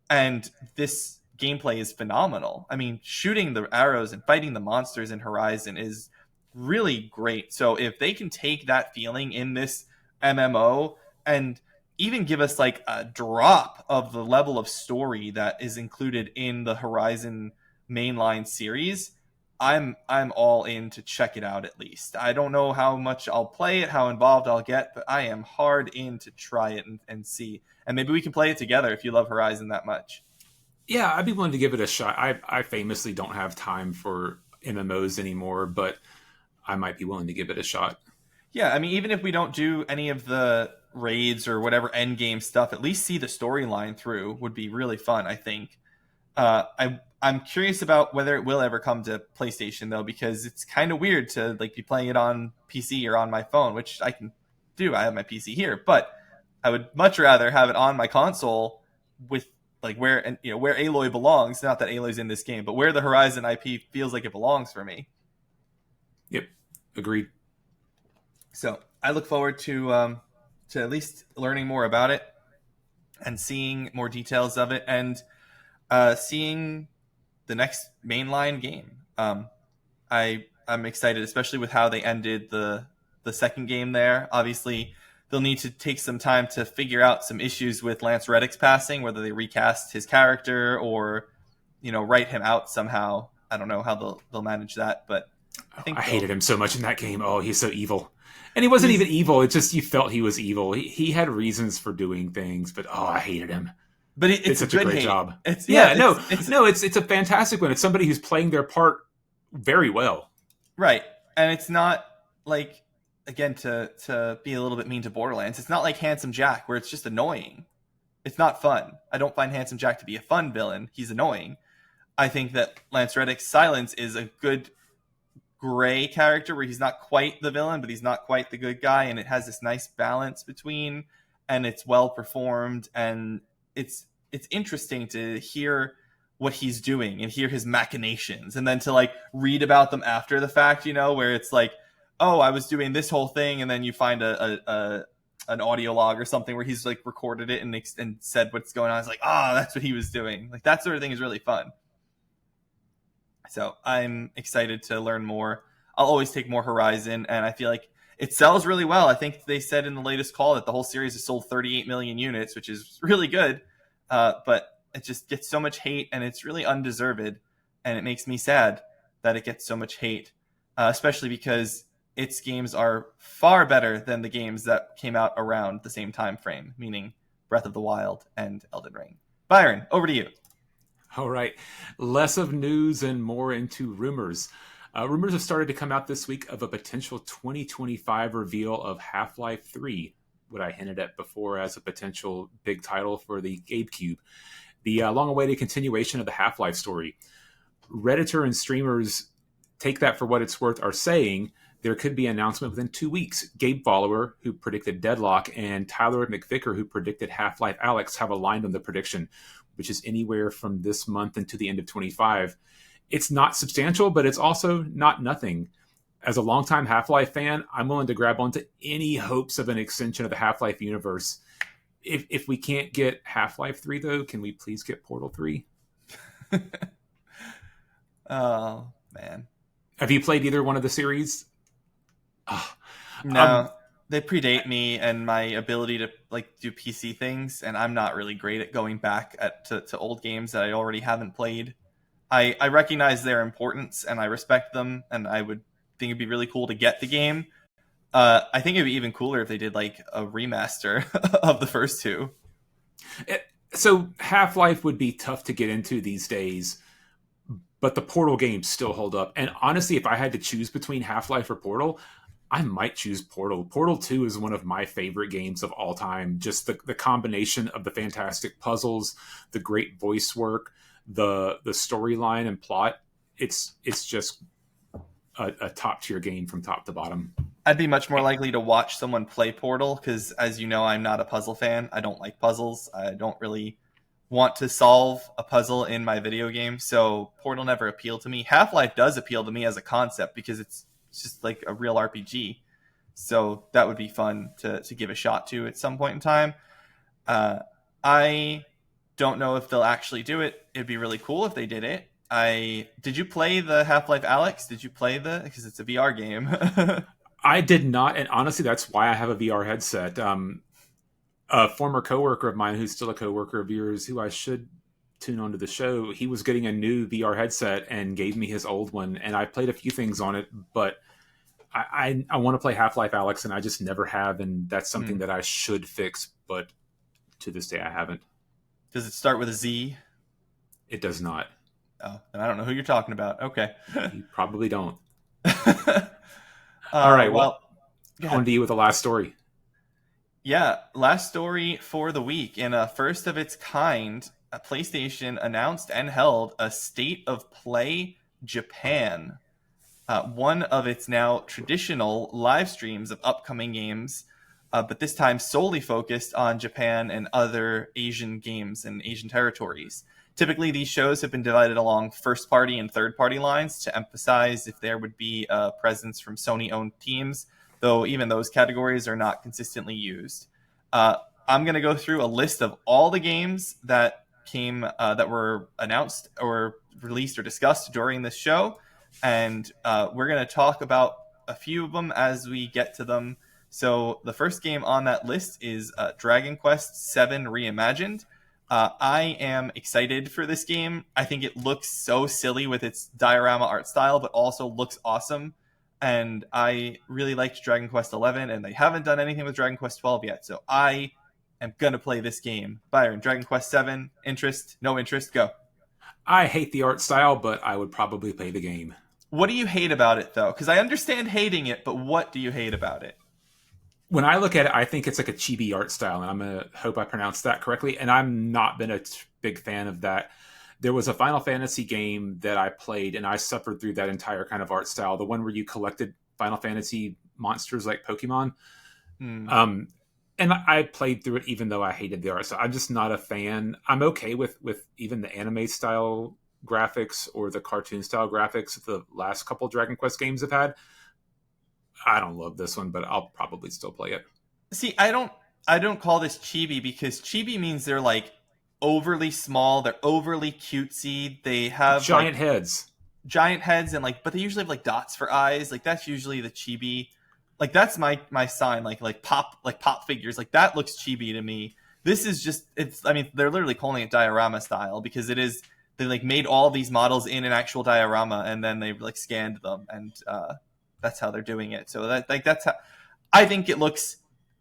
And this gameplay is phenomenal. I mean, shooting the arrows and fighting the monsters in Horizon is really great. So if they can take that feeling in this MMO and even give us like a drop of the level of story that is included in the Horizon mainline series, I'm all in to check it out at least. I don't know how much I'll play it, how involved I'll get, but I am hard in to try it and see. And maybe we can play it together if you love Horizon that much. Yeah, I'd be willing to give it a shot. I famously don't have time for MMOs anymore, but I might be willing to give it a shot. Yeah, I mean, even if we don't do any of the raids or whatever end game stuff, at least see the storyline through would be really fun, I think. I'm curious about whether it will ever come to PlayStation though, because it's kind of weird to like be playing it on PC or on my phone, which I can do. I have my PC here, but I would much rather have it on my console with like where Aloy belongs. Not that Aloy's in this game, but where the Horizon IP feels like it belongs for me. Yep, agreed. So I look forward to at least learning more about it and seeing more details of it and seeing the next mainline game. I'm excited, especially with how they ended the second game there. Obviously, they'll need to take some time to figure out some issues with Lance Reddick's passing, whether they recast his character or write him out somehow. I don't know how they'll manage that, but I hated him so much in that game. Oh, he's so evil. And he wasn't even evil. It's just you felt he was evil. He had reasons for doing things, but I hated him. But it's such a great job. It's a fantastic one. It's somebody who's playing their part very well. Right. And it's not like, again, to be a little bit mean to Borderlands, it's not like Handsome Jack where it's just annoying. It's not fun. I don't find Handsome Jack to be a fun villain. He's annoying. I think that Lance Reddick's Silence is a good gray character where he's not quite the villain, but he's not quite the good guy, and it has this nice balance between, and it's well performed, and it's interesting to hear what he's doing and hear his machinations, and then to like read about them after the fact, where it's like, oh, I was doing this whole thing, and then you find an audio log or something where he's like recorded it and said what's going on. It's like, that's what he was doing. Like that sort of thing is really fun. So I'm excited to learn more. I'll always take more Horizon, and I feel like it sells really well. I think they said in the latest call that the whole series has sold 38 million units, which is really good. But it just gets so much hate, and it's really undeserved. And it makes me sad that it gets so much hate, especially because its games are far better than the games that came out around the same time frame, meaning Breath of the Wild and Elden Ring. Byron, over to you. All right. Less of news and more into rumors. Rumors have started to come out this week of a potential 2025 reveal of Half-Life 3, what I hinted at before as a potential big title for the GameCube. The long-awaited continuation of the Half-Life story. Redditor and streamers, take that for what it's worth, are saying there could be an announcement within 2 weeks. Gabe Follower, who predicted Deadlock, and Tyler McVicker, who predicted Half-Life Alyx, have aligned on the prediction, which is anywhere from this month into the end of 25. It's not substantial, but it's also not nothing. As a longtime Half-Life fan, I'm willing to grab onto any hopes of an extension of the Half-Life universe. If we can't get Half-Life 3 though, can we please get Portal 3? Oh man. Have you played either one of the series? Oh, um, No, they predate me and my ability to like do PC things, and I'm not really great at going back to old games that I already haven't played. I recognize their importance and I respect them, and I would think it'd be really cool to get the game. I think it'd be even cooler if they did like a remaster of the first two. so Half-Life would be tough to get into these days, but the Portal games still hold up. And honestly, if I had to choose between Half-Life or Portal, I might choose Portal. Portal 2 is one of my favorite games of all time. Just the combination of the fantastic puzzles, the great voice work, the storyline and plot. It's just a top tier game from top to bottom. I'd be much more likely to watch someone play Portal because, as you know, I'm not a puzzle fan. I don't like puzzles. I don't really want to solve a puzzle in my video game, so Portal never appealed to me. Half-Life does appeal to me as a concept because it's just like a real RPG. So that would be fun to give a shot to at some point in time. I don't know if they'll actually do it. It'd be really cool if they did it. Did you play the Half-Life Alex? Did you play because it's a VR game? I did not, and honestly, that's why I have a VR headset. A former coworker of mine, who's still a coworker of yours, who I should tune onto the show, he was getting a new VR headset and gave me his old one, and I played a few things on it, but I want to play Half-Life Alex, and I just never have, and that's something that I should fix, but to this day I haven't. Does it start with a Z? It does not. Oh, and I don't know who you're talking about. Okay. You probably don't. All right, well, on to you with the last story. Yeah, last story for the week. In a first of its kind, PlayStation announced and held a State of Play Japan, one of its now traditional live streams of upcoming games, but this time solely focused on Japan and other Asian games and Asian territories. Typically, these shows have been divided along first-party and third-party lines to emphasize if there would be a presence from Sony-owned teams, though even those categories are not consistently used. I'm going to go through a list of all the games that were announced or released or discussed during this show, and we're going to talk about a few of them as we get to them. So the first game on that list is Dragon Quest VII Reimagined. I am excited for this game. I think it looks so silly with its diorama art style, but also looks awesome. And I really liked Dragon Quest XI, and they haven't done anything with Dragon Quest XII yet. So I am going to play this game. Byron, Dragon Quest VII, interest? No interest? Go. I hate the art style, but I would probably play the game. What do you hate about it, though? Because I understand hating it, but what do you hate about it? When I look at it, I think it's like a chibi art style, and I'm going to hope I pronounced that correctly. And I'm not been a big fan of that. There was a Final Fantasy game that I played, and I suffered through that entire kind of art style. The one where you collected Final Fantasy monsters like Pokemon. And I played through it even though I hated the art. So I'm just not a fan. I'm okay with even the anime style graphics or the cartoon style graphics that the last couple Dragon Quest games have had. I don't love this one, but I'll probably still play it. See, I don't call this chibi because chibi means they're like overly small, they're overly cutesy, they have giant heads. And but they usually have like dots for eyes. Like that's usually the chibi. Like that's my sign, like pop figures. Like that looks chibi to me. This is just they're literally calling it diorama style because it is they like made all these models in an actual diorama and then they like scanned them and that's how they're doing it. So that's how I think it looks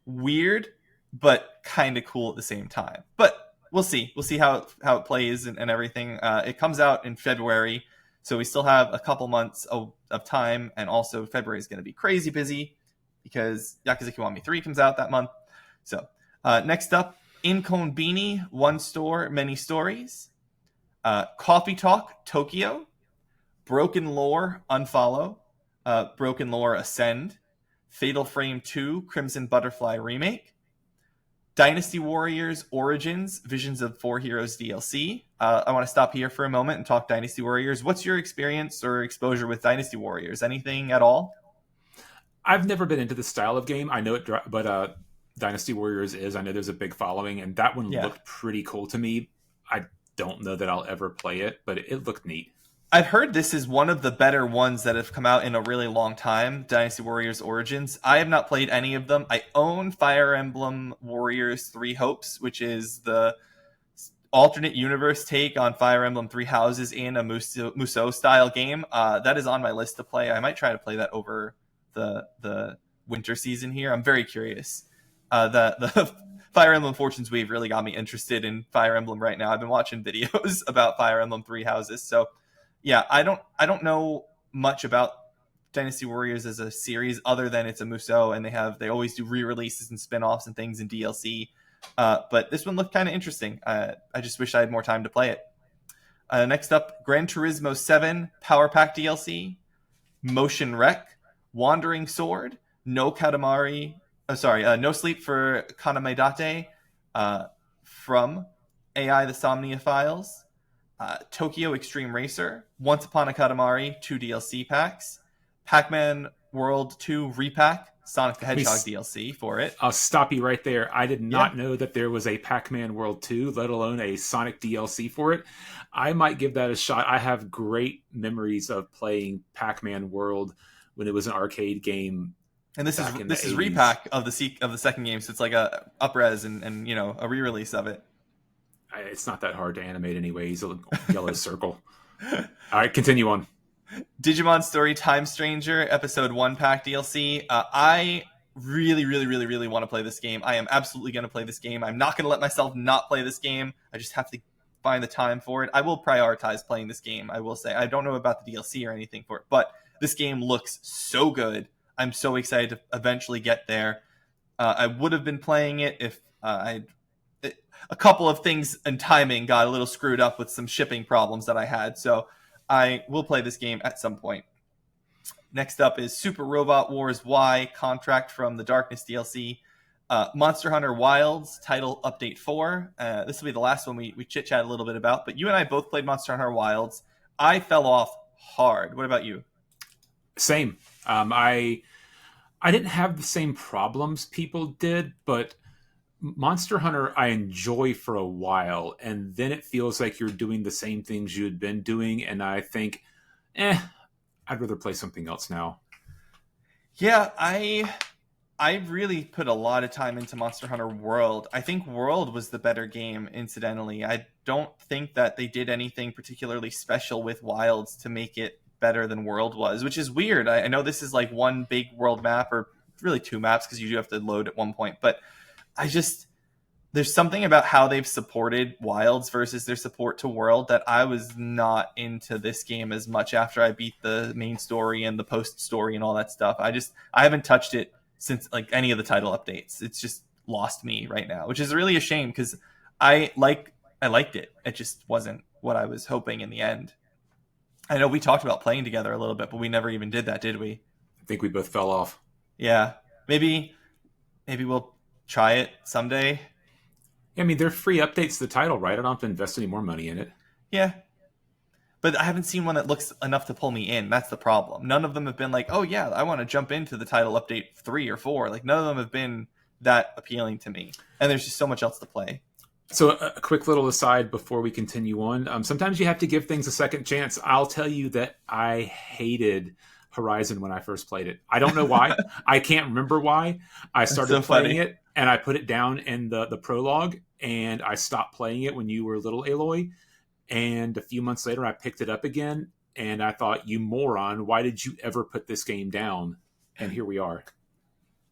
weird, but kind of cool at the same time. But we'll see. We'll see how it plays and everything. It comes out in February, so we still have a couple months of time. And also February is going to be crazy busy because Yakuza Kiwami 3 comes out that month. So next up, Inkonbini, One Store, Many Stories. Coffee Talk, Tokyo. Broken Lore, Unfollow. Broken Lore Ascend, Fatal Frame 2 Crimson Butterfly Remake, Dynasty Warriors Origins Visions of Four Heroes DLC. I want to stop here for a moment and talk Dynasty Warriors. What's your experience or exposure with Dynasty Warriors? Anything at all? I've never been into this style of game. I know it, but Dynasty Warriors is. I know there's a big following, and that one Yeah. looked pretty cool to me. I don't know that I'll ever play it, but it looked neat. I've heard this is one of the better ones that have come out in a really long time, Dynasty Warriors Origins. I have not played any of them. I own Fire Emblem Warriors Three Hopes, which is the alternate universe take on Fire Emblem Three Houses in a Musou style game. That is on my list to play. I might try to play that over the winter season here. I'm very curious. The Fire Emblem Fortunes Weave really got me interested in Fire Emblem right now. I've been watching videos about Fire Emblem Three Houses, so yeah, I don't know much about Dynasty Warriors as a series other than it's a Musou and they always do re-releases and spin-offs and things in DLC. But this one looked kind of interesting. I just wish I had more time to play it. Next up, Gran Turismo 7 Power Pack DLC, Motion Wreck, Wandering Sword, No Sleep for Kanamedate, from AI the Somnia Files, Tokyo Extreme Racer, Once Upon a Katamari, 2 DLC packs, Pac-Man World 2 Repack, Sonic the Hedgehog DLC for it. I'll stop you right there. I did not know that there was a Pac-Man World 2, let alone a Sonic DLC for it. I might give that a shot. I have great memories of playing Pac-Man World when it was an arcade game. And this is repack of the second game, so it's like a up-res and a re-release of it. It's not that hard to animate anyway. He's a yellow circle. All right, continue on. Digimon Story Time Stranger Episode 1 Pack DLC. I really, really, really, really want to play this game. I am absolutely going to play this game. I'm not going to let myself not play this game. I just have to find the time for it. I will prioritize playing this game, I will say. I don't know about the DLC or anything for it, but this game looks so good. I'm so excited to eventually get there. I would have been playing it if a couple of things and timing got a little screwed up with some shipping problems that I had. So I will play this game at some point. Next up is Super Robot Wars Y Contract from the Darkness DLC. Monster Hunter Wilds Title Update 4. This will be the last one we chit-chat a little bit about. But you and I both played Monster Hunter Wilds. I fell off hard. What about you? Same. I didn't have the same problems people did, but Monster Hunter I enjoy for a while, and then it feels like you're doing the same things you had been doing, and I think, I'd rather play something else now. Yeah, I really put a lot of time into Monster Hunter World. I think World was the better game, incidentally. I don't think that they did anything particularly special with Wilds to make it better than World was, which is weird. I know this is like one big world map, or really two maps because you do have to load at one point, but there's something about how they've supported Wilds versus their support to World that I was not into this game as much after I beat the main story and the post story and all that stuff. I haven't touched it since like any of the title updates. It's just lost me right now, which is really a shame because I liked it. It just wasn't what I was hoping in the end. I know we talked about playing together a little bit, but we never even did that, did we? I think we both fell off. Yeah. Maybe we'll try it someday. I mean, they're free updates to the title, right? I don't have to invest any more money in it. Yeah. But I haven't seen one that looks enough to pull me in. That's the problem. None of them have been like, oh yeah, I want to jump into the title update 3 or 4. Like none of them have been that appealing to me. And there's just so much else to play. So a quick little aside before we continue on. Sometimes you have to give things a second chance. I'll tell you that I hated Horizon when I first played it. I don't know why. I can't remember why. I started playing it and I put it down in the prologue and I stopped playing it when you were little, Aloy. And a few months later I picked it up again and I thought, you moron, why did you ever put this game down? And here we are.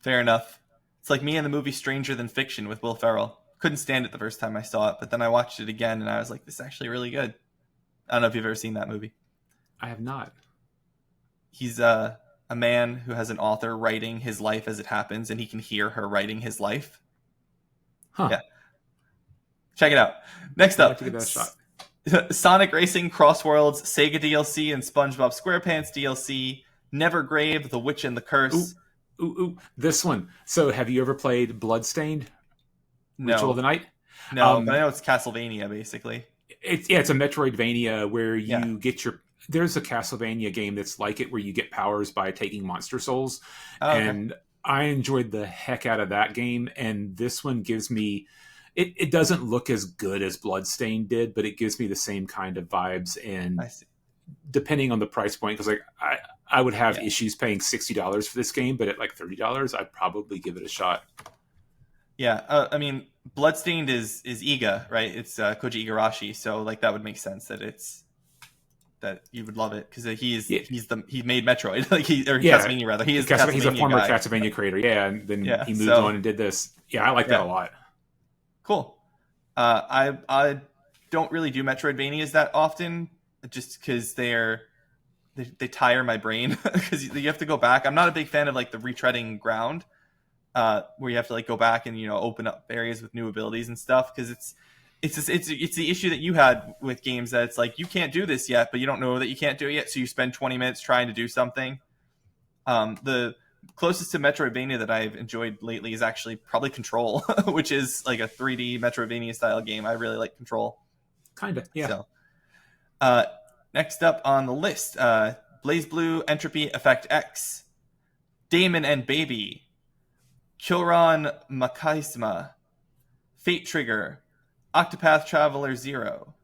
Fair enough. It's like me in the movie Stranger Than Fiction with Will Ferrell. Couldn't stand it the first time I saw it, but then I watched it again and I was like, this is actually really good. I don't know if you've ever seen that movie. I have not. He's a man who has an author writing his life as it happens, and he can hear her writing his life. Huh. Yeah. Check it out. Next up, to give that a shot. Sonic Racing Cross Worlds Sega DLC and SpongeBob SquarePants DLC, Nevergrave, The Witch and the Curse. Ooh, this one. So have you ever played Bloodstained? No. Ritual of the Night? No, but I know it's Castlevania, basically. It's a Metroidvania where you get your... There's a Castlevania game that's like it where you get powers by taking monster souls. Oh, okay. And I enjoyed the heck out of that game, and this one gives me. It doesn't look as good as Bloodstained did, but it gives me the same kind of vibes. And I see. depending on the price point, because like I would have Yeah. issues paying $60 for this game, but at like $30, I'd probably give it a shot. Yeah, I mean, Bloodstained is Iga, right? It's Koji Igarashi, so like that would make sense that you would love it because Yeah, he made Metroid, like yeah. Castlevania rather. He is the He's a Castlevania former guy. Castlevania creator, yeah, and then Yeah, he moved so on and did this. Yeah, I like that a yeah, lot. cool. I don't really do Metroidvanias that often, just because they tire my brain because you have to go back. I'm not a big fan of like the retreading ground, where you have to like go back and open up areas with new abilities and stuff because it's the issue that you had with games that it's like you can't do this yet, but you don't know that you can't do it yet, so you spend 20 minutes trying to do something. The closest to Metroidvania that I've enjoyed lately is actually probably Control, which is like a 3D Metroidvania style game. I really like Control. Kind of, yeah. So, uh, next up on the list, Blaze Blue, Entropy Effect X, Damon and Baby, Kyoran Makaisma, Fate Trigger, Octopath Traveler 0,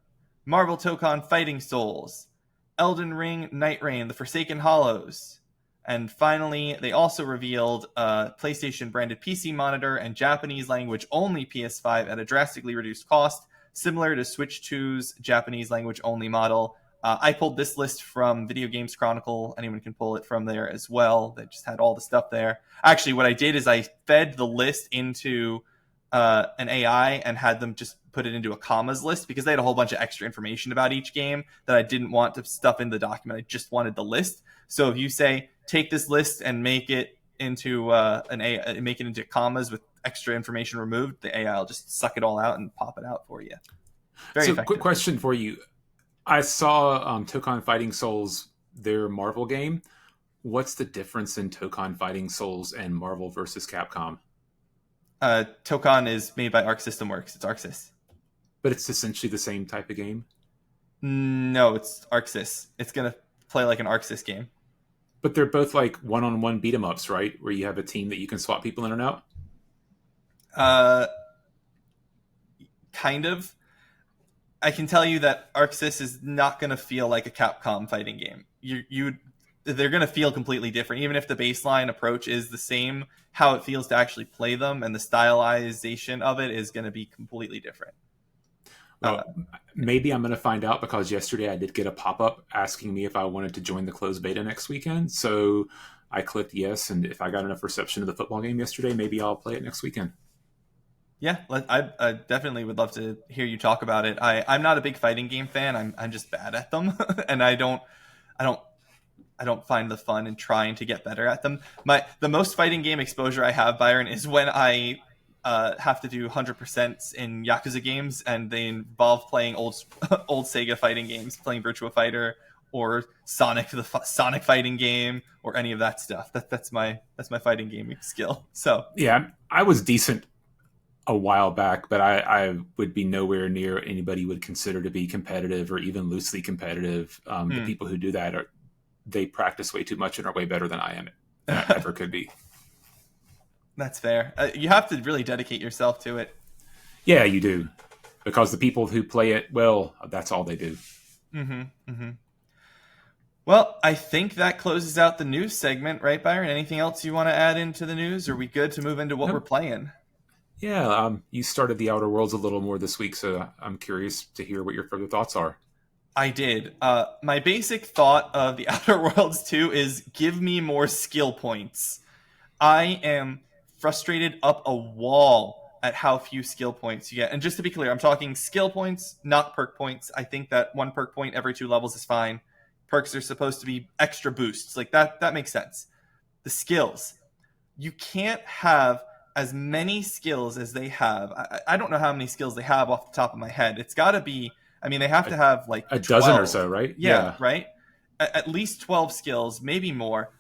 Marvel Tokon Fighting Souls, Elden Ring Night Rain, The Forsaken Hollows, and finally, they also revealed a PlayStation branded PC monitor and Japanese language only PS5 at a drastically reduced cost, similar to Switch 2's Japanese language only model. I pulled this list from Video Games Chronicle. Anyone can pull it from there as well. They just had all the stuff there. Actually, what I did is I fed the list into an AI and had them just put it into a commas list because they had a whole bunch of extra information about each game that I didn't want to stuff in the document. I just wanted the list. So if you say, take this list and make it into make it into commas with extra information removed, the AI will just suck it all out and pop it out for you. Very So, effective. quick question for you. I saw Tokon Fighting Souls, their Marvel game. What's the difference in Tokon Fighting Souls and Marvel versus Capcom? Tokon is made by Arc System Works. It's ArcSys. But it's essentially the same type of game. No, it's ArcSys. It's gonna play like an ArcSys game. But they're both like one-on-one beat 'em ups, right? Where you have a team that you can swap people in and out. Uh, kind of. I can tell you that ArcSys is not going to feel like a Capcom fighting game. They're going to feel completely different, even if the baseline approach is the same. How it feels to actually play them and the stylization of it is going to be completely different. Well, maybe I'm going to find out because yesterday I did get a pop-up asking me if I wanted to join the closed beta next weekend. So I clicked yes, and if I got enough reception of the football game yesterday, maybe I'll play it next weekend. Yeah, I definitely would love to hear you talk about it. I'm not a big fighting game fan. I'm just bad at them, and I don't find the fun in trying to get better at them. The most fighting game exposure I have, Byron, is when I have to do 100% in Yakuza games, and they involve playing old Sega fighting games, playing Virtua Fighter or Sonic, the Sonic fighting game, or any of that stuff. That's my fighting gaming skill. So yeah, I was decent a while back, but I would be nowhere near anybody would consider to be competitive or even loosely competitive. The people who do that they practice way too much and are way better than I ever could be. That's fair. You have to really dedicate yourself to it. Yeah, you do. Because the people who play it, well, that's all they do. Mm-hmm. Mm-hmm. Well, I think that closes out the news segment, right, Byron? Anything else you want to add into the news? Are we good to move into what we're playing? Yeah, you started the Outer Worlds a little more this week, so I'm curious to hear what your further thoughts are. I did. My basic thought of the Outer Worlds 2 is give me more skill points. I am frustrated up a wall at how few skill points you get. And just to be clear, I'm talking skill points, not perk points. I think that 1 perk point every 2 levels is fine. Perks are supposed to be extra boosts. Like that makes sense. The skills. You can't have as many skills as they have. I don't know how many skills they have off the top of my head. It's got to be, I mean, they have to have like a 12. dozen or so, right? Yeah. Right? At least 12 skills, maybe more.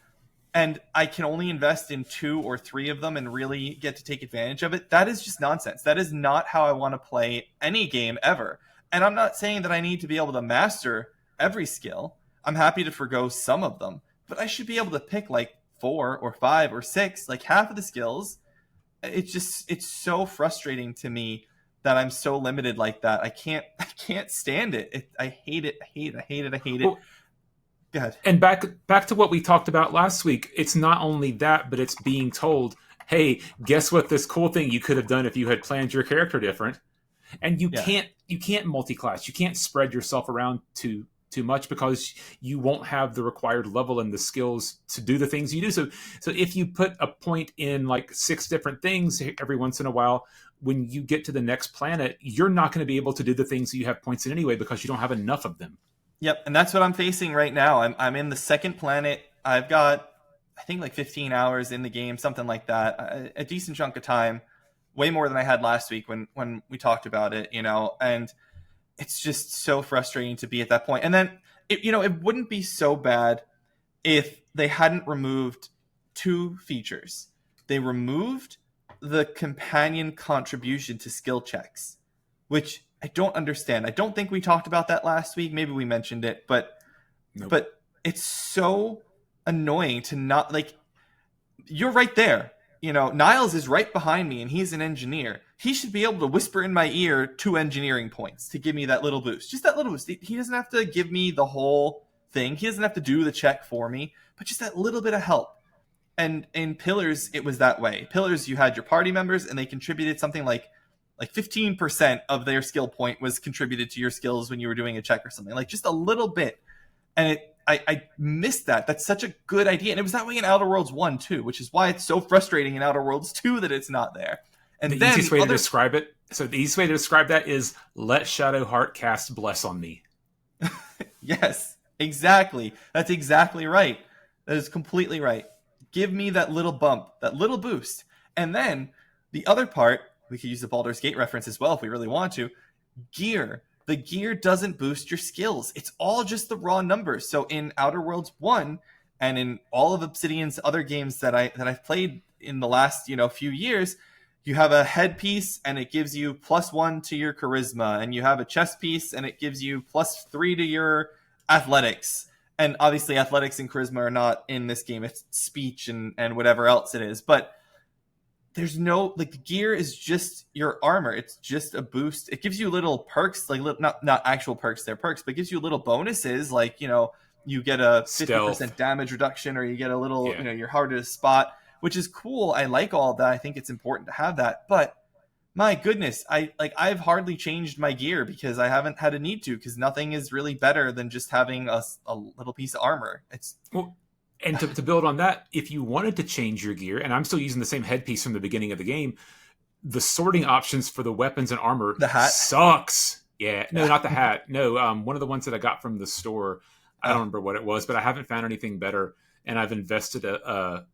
And I can only invest in 2 or 3 of them and really get to take advantage of it. That is just nonsense. That is not how I want to play any game ever. And I'm not saying that I need to be able to master every skill. I'm happy to forgo some of them, but I should be able to pick like 4 or 5 or 6, like half of the skills. It's so frustrating to me that I'm so limited like that. I can't stand it. I hate it. I hate it. Well, Go ahead. and back to what we talked about last week. It's not only that, but it's being told, "Hey, guess what? This cool thing you could have done if you had planned your character different." And Yeah. you can't multi-class. You can't spread yourself around too much because you won't have the required level and the skills to do the things you do. So if you put a point in like 6 different things every once in a while, when you get to the next planet, you're not going to be able to do the things that you have points in anyway because you don't have enough of them. Yep, and that's what I'm facing right now. I'm in the second planet. I've got, I think, like 15 hours in the game, something like that. A decent chunk of time, way more than I had last week when we talked about it, and it's just so frustrating to be at that point. And then it wouldn't be so bad if they hadn't removed 2 features. They removed the companion contribution to skill checks, which I don't understand. I don't think we talked about that last week. Maybe we mentioned it, but Nope. but it's so annoying to not, like, you're right there. Niles is right behind me and he's an engineer. He should be able to whisper in my ear 2 engineering points to give me that little boost. Just that little boost. He doesn't have to give me the whole thing. He doesn't have to do the check for me, but just that little bit of help. And in Pillars, it was that way. Pillars, you had your party members and they contributed something like 15% of their skill point was contributed to your skills when you were doing a check or something, like just a little bit. And I missed that. That's such a good idea. And it was that way in Outer Worlds 1 too, which is why it's so frustrating in Outer Worlds 2 that it's not there. And the then easiest way to describe it. So the easiest way to describe that is let Shadowheart cast Bless on me. Yes, exactly. That's exactly right. That is completely right. Give me that little bump, that little boost. And then the other part, we could use the Baldur's Gate reference as well if we really want to. Gear. The gear doesn't boost your skills. It's all just the raw numbers. So in Outer Worlds 1 and in all of Obsidian's other games that I've played in the last, few years, you have a headpiece and it gives you +1 to your charisma, and you have a chest piece and it gives you +3 to your athletics. And obviously athletics and charisma are not in this game. It's speech and whatever else it is. But there's no, like, the gear is just your armor. It's just a boost. It gives you little perks, like not actual perks, they're perks, but it gives you little bonuses, like, you get a 50% Stealth. damage reduction, or you get a little, Yeah. you're harder to spot, which is cool. I like all of that. I think it's important to have that. But my goodness, I've hardly changed my gear because I haven't had a need to, because nothing is really better than just having a little piece of armor. It's Well, and to build on that, if you wanted to change your gear, and I'm still using the same headpiece from the beginning of the game, the sorting options for the weapons and armor The hat? sucks. Yeah, no, not the hat. No, one of the ones that I got from the store. I don't remember what it was, but I haven't found anything better, and I've invested a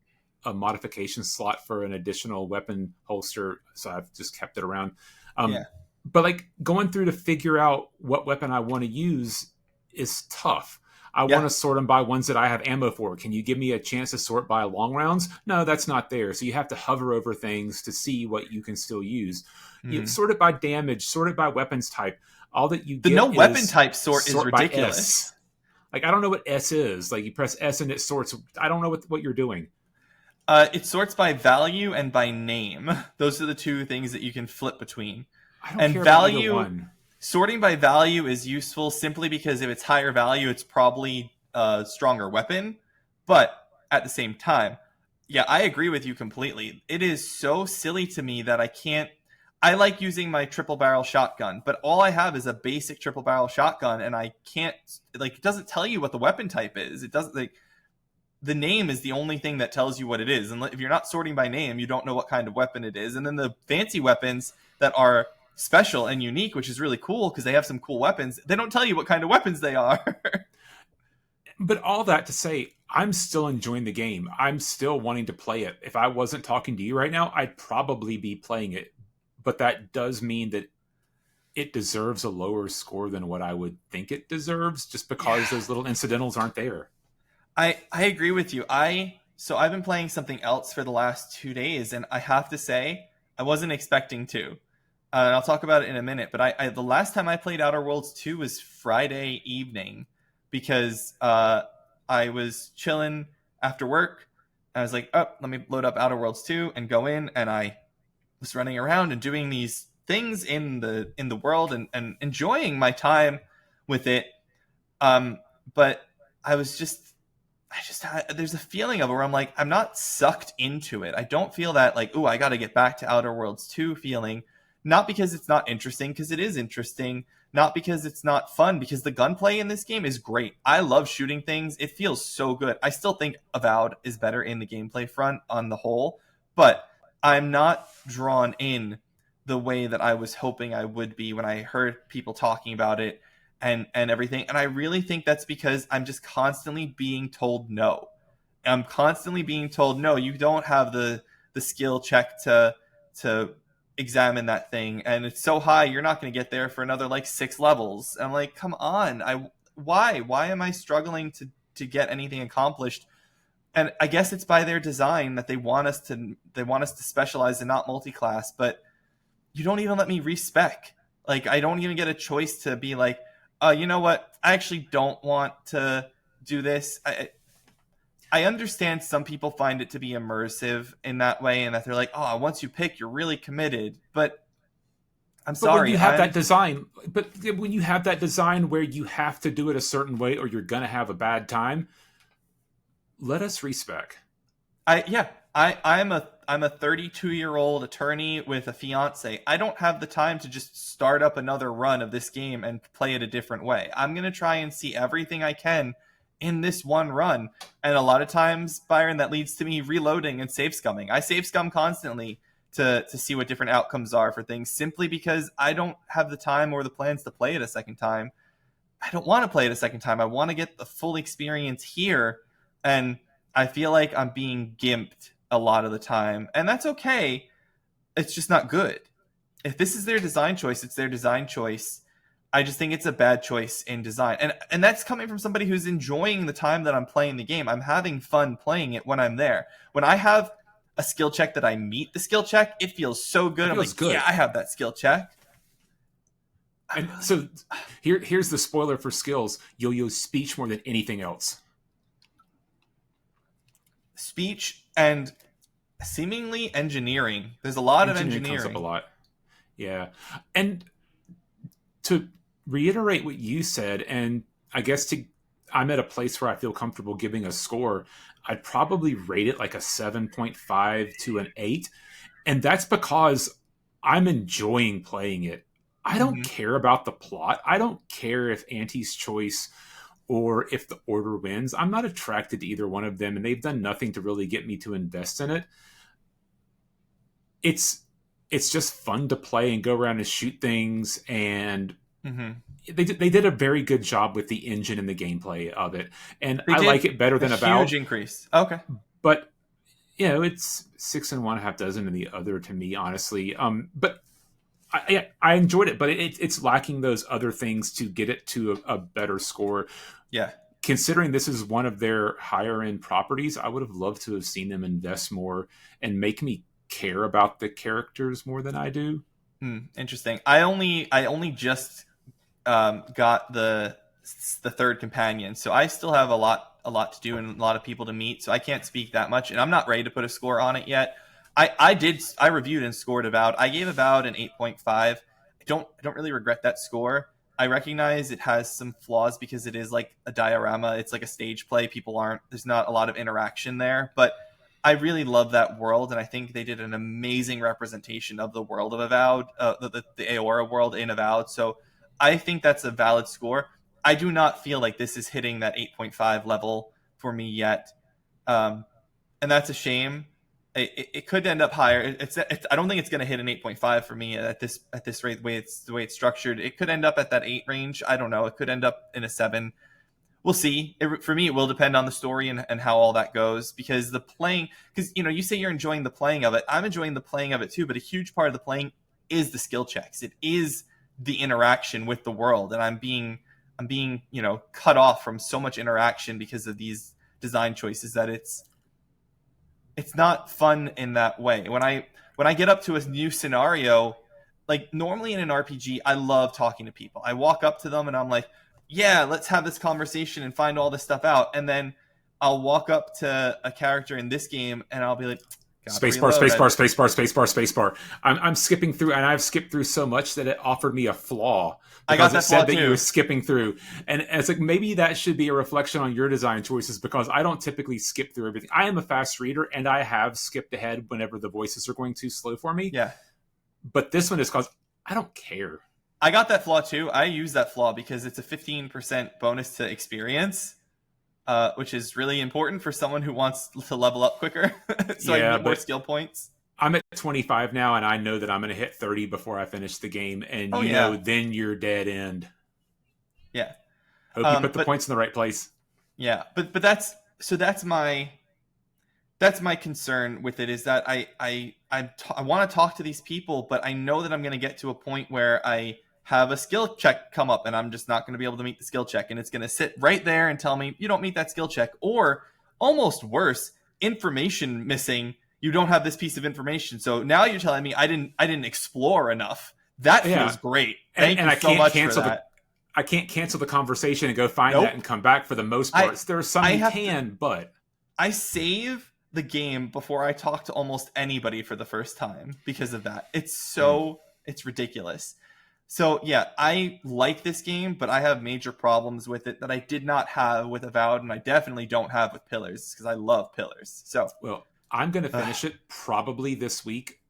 modification slot for an additional weapon holster, so I've just kept it around. Yeah. But like going through to figure out what weapon I want to use is tough. I want to sort them by ones that I have ammo for. Can you give me a chance to sort by long rounds? No, that's not there. So you have to hover over things to see what you can still use. You sort it by damage, sort it by weapons type. All that you get The no is weapon type sort is by ridiculous. S. Like, I don't know what S is. Like, you press S and it sorts. I don't know what you're doing. It sorts by value and by name. Those are the 2 things that you can flip between. I don't And care value, about either one. sorting by value is useful simply because if it's higher value, it's probably a stronger weapon. But at the same time, yeah, I agree with you completely. It is so silly to me that I like using my triple barrel shotgun, but all I have is a basic triple barrel shotgun, and I can't, like, it doesn't tell you what the weapon type is. It doesn't, like, the name is the only thing that tells you what it is. And if you're not sorting by name, you don't know what kind of weapon it is. And then the fancy weapons that are special and unique, which is really cool because they have some cool weapons, they don't tell you what kind of weapons they are. But all that to say, I'm still enjoying the game. I'm still wanting to play it. If I wasn't talking to you right now, I'd probably be playing it. But that does mean that it deserves a lower score than what I would think it deserves, just because those little incidentals aren't there. I agree with you. So I've been playing something else for the last 2 days, and I have to say, I wasn't expecting to. And I'll talk about it in a minute, but the last time I played Outer Worlds 2 was Friday evening, because I was chilling after work. I was like, oh, let me load up Outer Worlds 2 and go in, and I was running around and doing these things in the world and enjoying my time with it. Um, but I was just I just had, there's a feeling of it where I'm like, I'm not sucked into it. I don't feel that like, oh, I got to get back to Outer Worlds 2 feeling. Not because it's not interesting, because it is interesting. Not because it's not fun, because the gunplay in this game is great. I love shooting things. It feels so good. I still think Avowed is better in the gameplay front on the whole, but I'm not drawn in the way that I was hoping I would be when I heard people talking about it and everything. And I really think that's because I'm just constantly being told no. I'm constantly being told no. You don't have the skill check to examine that thing, and it's so high you're not going to get there for another like 6 levels. And I'm like, come on, why am I struggling to get anything accomplished? And I guess it's by their design that they want us to specialize and not multi-class, but you don't even let me respec. Like, I don't even get a choice to be like, you know what? I actually don't want to do this. I understand some people find it to be immersive in that way, and that they're like, oh, once you pick, you're really committed. But I'm But when sorry. you have that design, but when you have that design where you have to do it a certain way or you're gonna have a bad time, let us respec. I'm a 32-year-old attorney with a fiance. I don't have the time to just start up another run of this game and play it a different way. I'm going to try and see everything I can in this one run. And a lot of times, Byron, that leads to me reloading and save scumming. I save scum constantly to see what different outcomes are for things, simply because I don't have the time or the plans to play it a second time. I don't want to play it a second time. I want to get the full experience here. And I feel like I'm being gimped a lot of the time. And that's okay. It's just not good. If this is their design choice, it's their design choice. I just think it's a bad choice in design. And that's coming from somebody who's enjoying the time that I'm playing the game. I'm having fun playing it when I'm there. When I have a skill check that I meet the skill check, it feels so good. I'm like, good. Yeah, I have that skill check. And so here's the spoiler for skills. You'll use speech more than anything else. Speech and seemingly engineering. There's a lot of engineering. Comes up a lot. Yeah. And to reiterate what you said, and I guess I'm at a place where I feel comfortable giving a score, I'd probably rate it like a 7.5 to an 8. And that's because I'm enjoying playing it. I don't care about the plot. I don't care if Auntie's choice or if the Order wins. I'm not attracted to either one of them, and they've done nothing to really get me to invest in it. It's just fun to play and go around and shoot things, and they did a very good job with the engine and the gameplay of it, and I like it better than Avowed. Huge increase. Okay, but it's 6 and 1/2 dozen in the other to me, honestly. But I enjoyed it, but it's lacking those other things to get it to a better score. Yeah. Considering this is one of their higher end properties, I would have loved to have seen them invest more and make me care about the characters more than I do. Interesting. I only just got the third companion, so I still have a lot to do and a lot of people to meet. So I can't speak that much, and I'm not ready to put a score on it yet. I reviewed and scored Avowed. I gave Avowed an 8.5. I don't really regret that score. I recognize it has some flaws because it is like a diorama. It's like a stage play. There's not a lot of interaction there, but I really love that world, and I think they did an amazing representation of the world of Avowed, the Aora world in Avowed. So I think that's a valid score. I do not feel like this is hitting that 8.5 level for me yet, and that's a shame. It could end up higher. I don't think it's going to hit an 8.5 for me at this rate. The way it's structured, it could end up at that 8 range. I don't know. It could end up in a 7. We'll see. For me, it will depend on the story and how all that goes. Because you say you're enjoying the playing of it. I'm enjoying the playing of it too. But a huge part of the playing is the skill checks. It is the interaction with the world, and I'm being cut off from so much interaction because of these design choices that it's not fun in that way. When I get up to a new scenario, like normally in an RPG, I love talking to people. I walk up to them and I'm like, yeah, let's have this conversation and find all this stuff out. And then I'll walk up to a character in this game and I'll be like, Spacebar, spacebar, spacebar, spacebar, spacebar. I'm skipping through, and I've skipped through so much that it offered me a flaw I got because it that flaw said that you too. were skipping through, and it's like maybe that should be a reflection on your design choices because I don't typically skip through everything. I am a fast reader, and I have skipped ahead whenever the voices are going too slow for me. Yeah. But this one is because I don't care. I got that flaw too. I use that flaw because it's a 15% bonus to experience, which is really important for someone who wants to level up quicker. So I can Yeah, get more but skill points. I'm at 25 now, and I know that I'm going to hit 30 before I finish the game, and Oh, you yeah. know, then you're dead end. Yeah. Hope you put the But points in the right place. yeah, but that's my concern with it is that I want to talk to these people, but I know that I'm going to get to a point where I have a skill check come up and I'm just not going to be able to meet the skill check, and it's going to sit right there and tell me you don't meet that skill check, or almost worse, information missing. You don't have this piece of information, so now you're telling me I didn't explore enough. That feels great. Thank you so much for that. I can't cancel the conversation and go find Nope. that and come back for the most parts. There are some you can, but I save the game before I talk to almost anybody for the first time because of that. It's it's ridiculous. So yeah, I like this game, but I have major problems with it that I did not have with Avowed, and I definitely don't have with Pillars because I love Pillars. So well, I'm going to finish it probably this week,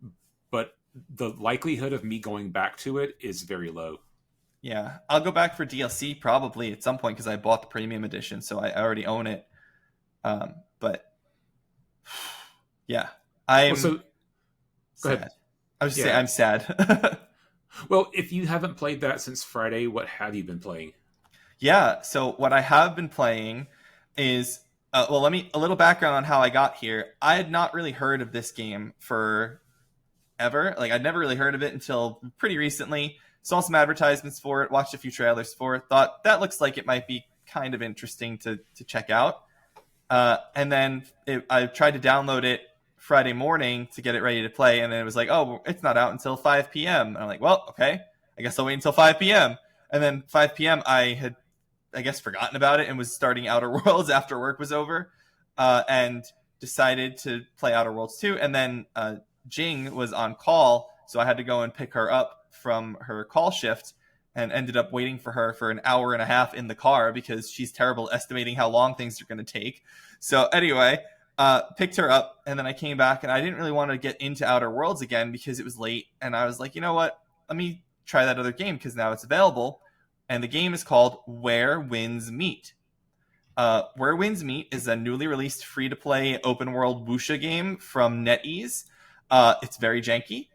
but the likelihood of me going back to it is very low. Yeah, I'll go back for DLC probably at some point because I bought the premium edition, so I already own it. But yeah, I'm Go sad. ahead. I was just saying I'm sad. Well, if you haven't played that since Friday, what have you been playing? Yeah, so what I have been playing is well, let me a little background on how I got here. I had not really heard of this game for ever. Like I'd never really heard of it until pretty recently. Saw some advertisements for it, watched a few trailers for it, thought that looks like it might be kind of interesting to check out. And then I tried to download it Friday morning to get it ready to play, and then it was like, oh, it's not out until 5 p.m. And I'm like, well, okay, I guess I'll wait until 5 p.m. And then 5 p.m. I had, I guess, forgotten about it and was starting Outer Worlds after work was over, and decided to play Outer Worlds 2. And then Jing was on call, so I had to go and pick her up from her call shift, and ended up waiting for her for an hour and a half in the car because she's terrible at estimating how long things are going to take. So anyway, picked her up, and then I came back, and I didn't really want to get into Outer Worlds again because it was late, and I was like, you know what? Let me try that other game because now it's available, and the game is called Where Winds Meet. Where Winds Meet is a newly released free-to-play open-world wuxia game from NetEase. It's very janky.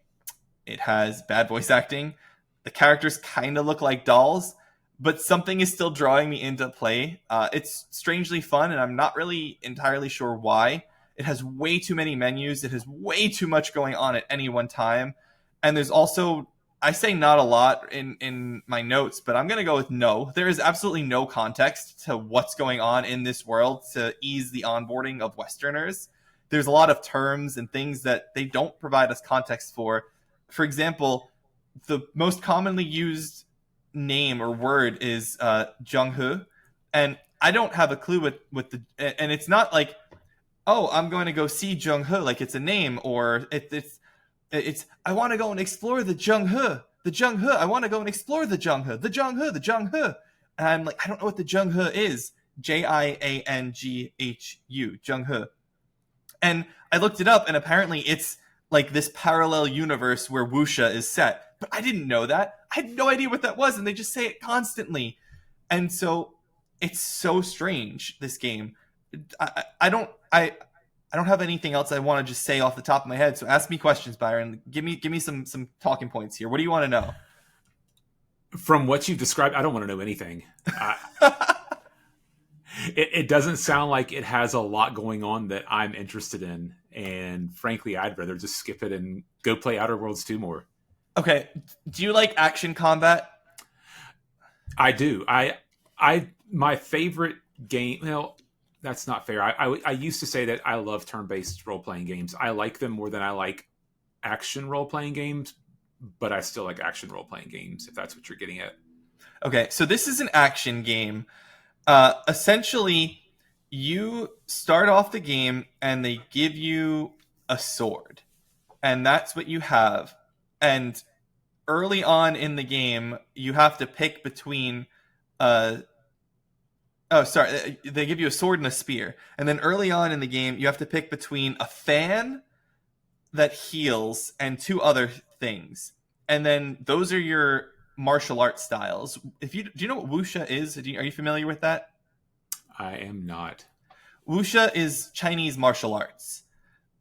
It has bad voice acting. The characters kind of look like dolls, but something is still drawing me into play. It's strangely fun, and I'm not really entirely sure why. It has way too many menus. It has way too much going on at any one time. And there's also, I say not a lot in my notes, but I'm going to go with no. There is absolutely no context to what's going on in this world to ease the onboarding of Westerners. There's a lot of terms and things that they don't provide us context for. For example, the most commonly used name or word is Jung-Hoo, and I don't have a clue with the, and it's not like, oh, I'm going to go see Jung-Hoo, like it's a name, or it's I want to go and explore the Jung-Hoo, I want to go and explore the Jung-Hoo, and I'm like, I don't know what the Jung-Hoo is. Jianghu, Jung-Hoo. And I looked it up, and apparently it's like this parallel universe where wuxia is set. But I didn't know that. I had no idea what that was, and they just say it constantly. And so it's so strange, this game. I don't have anything else I want to just say off the top of my head. So ask me questions, Byron. Give me some talking points here. What do you want to know? From what you've described, I don't want to know anything. It doesn't sound like it has a lot going on that I'm interested in. And frankly, I'd rather just skip it and go play Outer Worlds 2 more. Okay. Do you like action combat? I do. My favorite game, well, that's not fair. I used to say that I love turn-based role-playing games. I like them more than I like action role-playing games, but I still like action role-playing games, if that's what you're getting at. Okay, so this is an action game. Essentially, You start off the game and they give you a sword, and that's what you have. And early on in the game, you have to pick between uh oh sorry, they give you a sword and a spear. And then early on in the game, you have to pick between a fan that heals and two other things. And then those are your martial arts styles. If you do you know what wuxia is? Are you familiar with that? I am not. Wuxia is Chinese martial arts.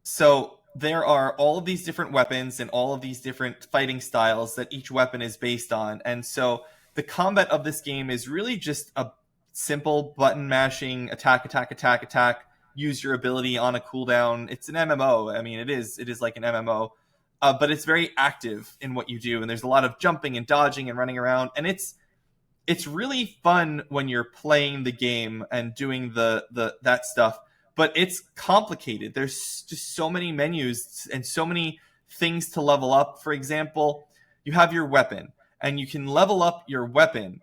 So there are all of these different weapons and all of these different fighting styles that each weapon is based on. And so the combat of this game is really just a simple button mashing attack, attack, attack, attack. Use your ability on a cooldown. It's an MMO. I mean, it is like an MMO, but it's very active in what you do. And there's a lot of jumping and dodging and running around. And it's really fun when you're playing the game and doing the that stuff, but it's complicated. There's just so many menus and so many things to level up. For example, you have your weapon, and you can level up your weapon,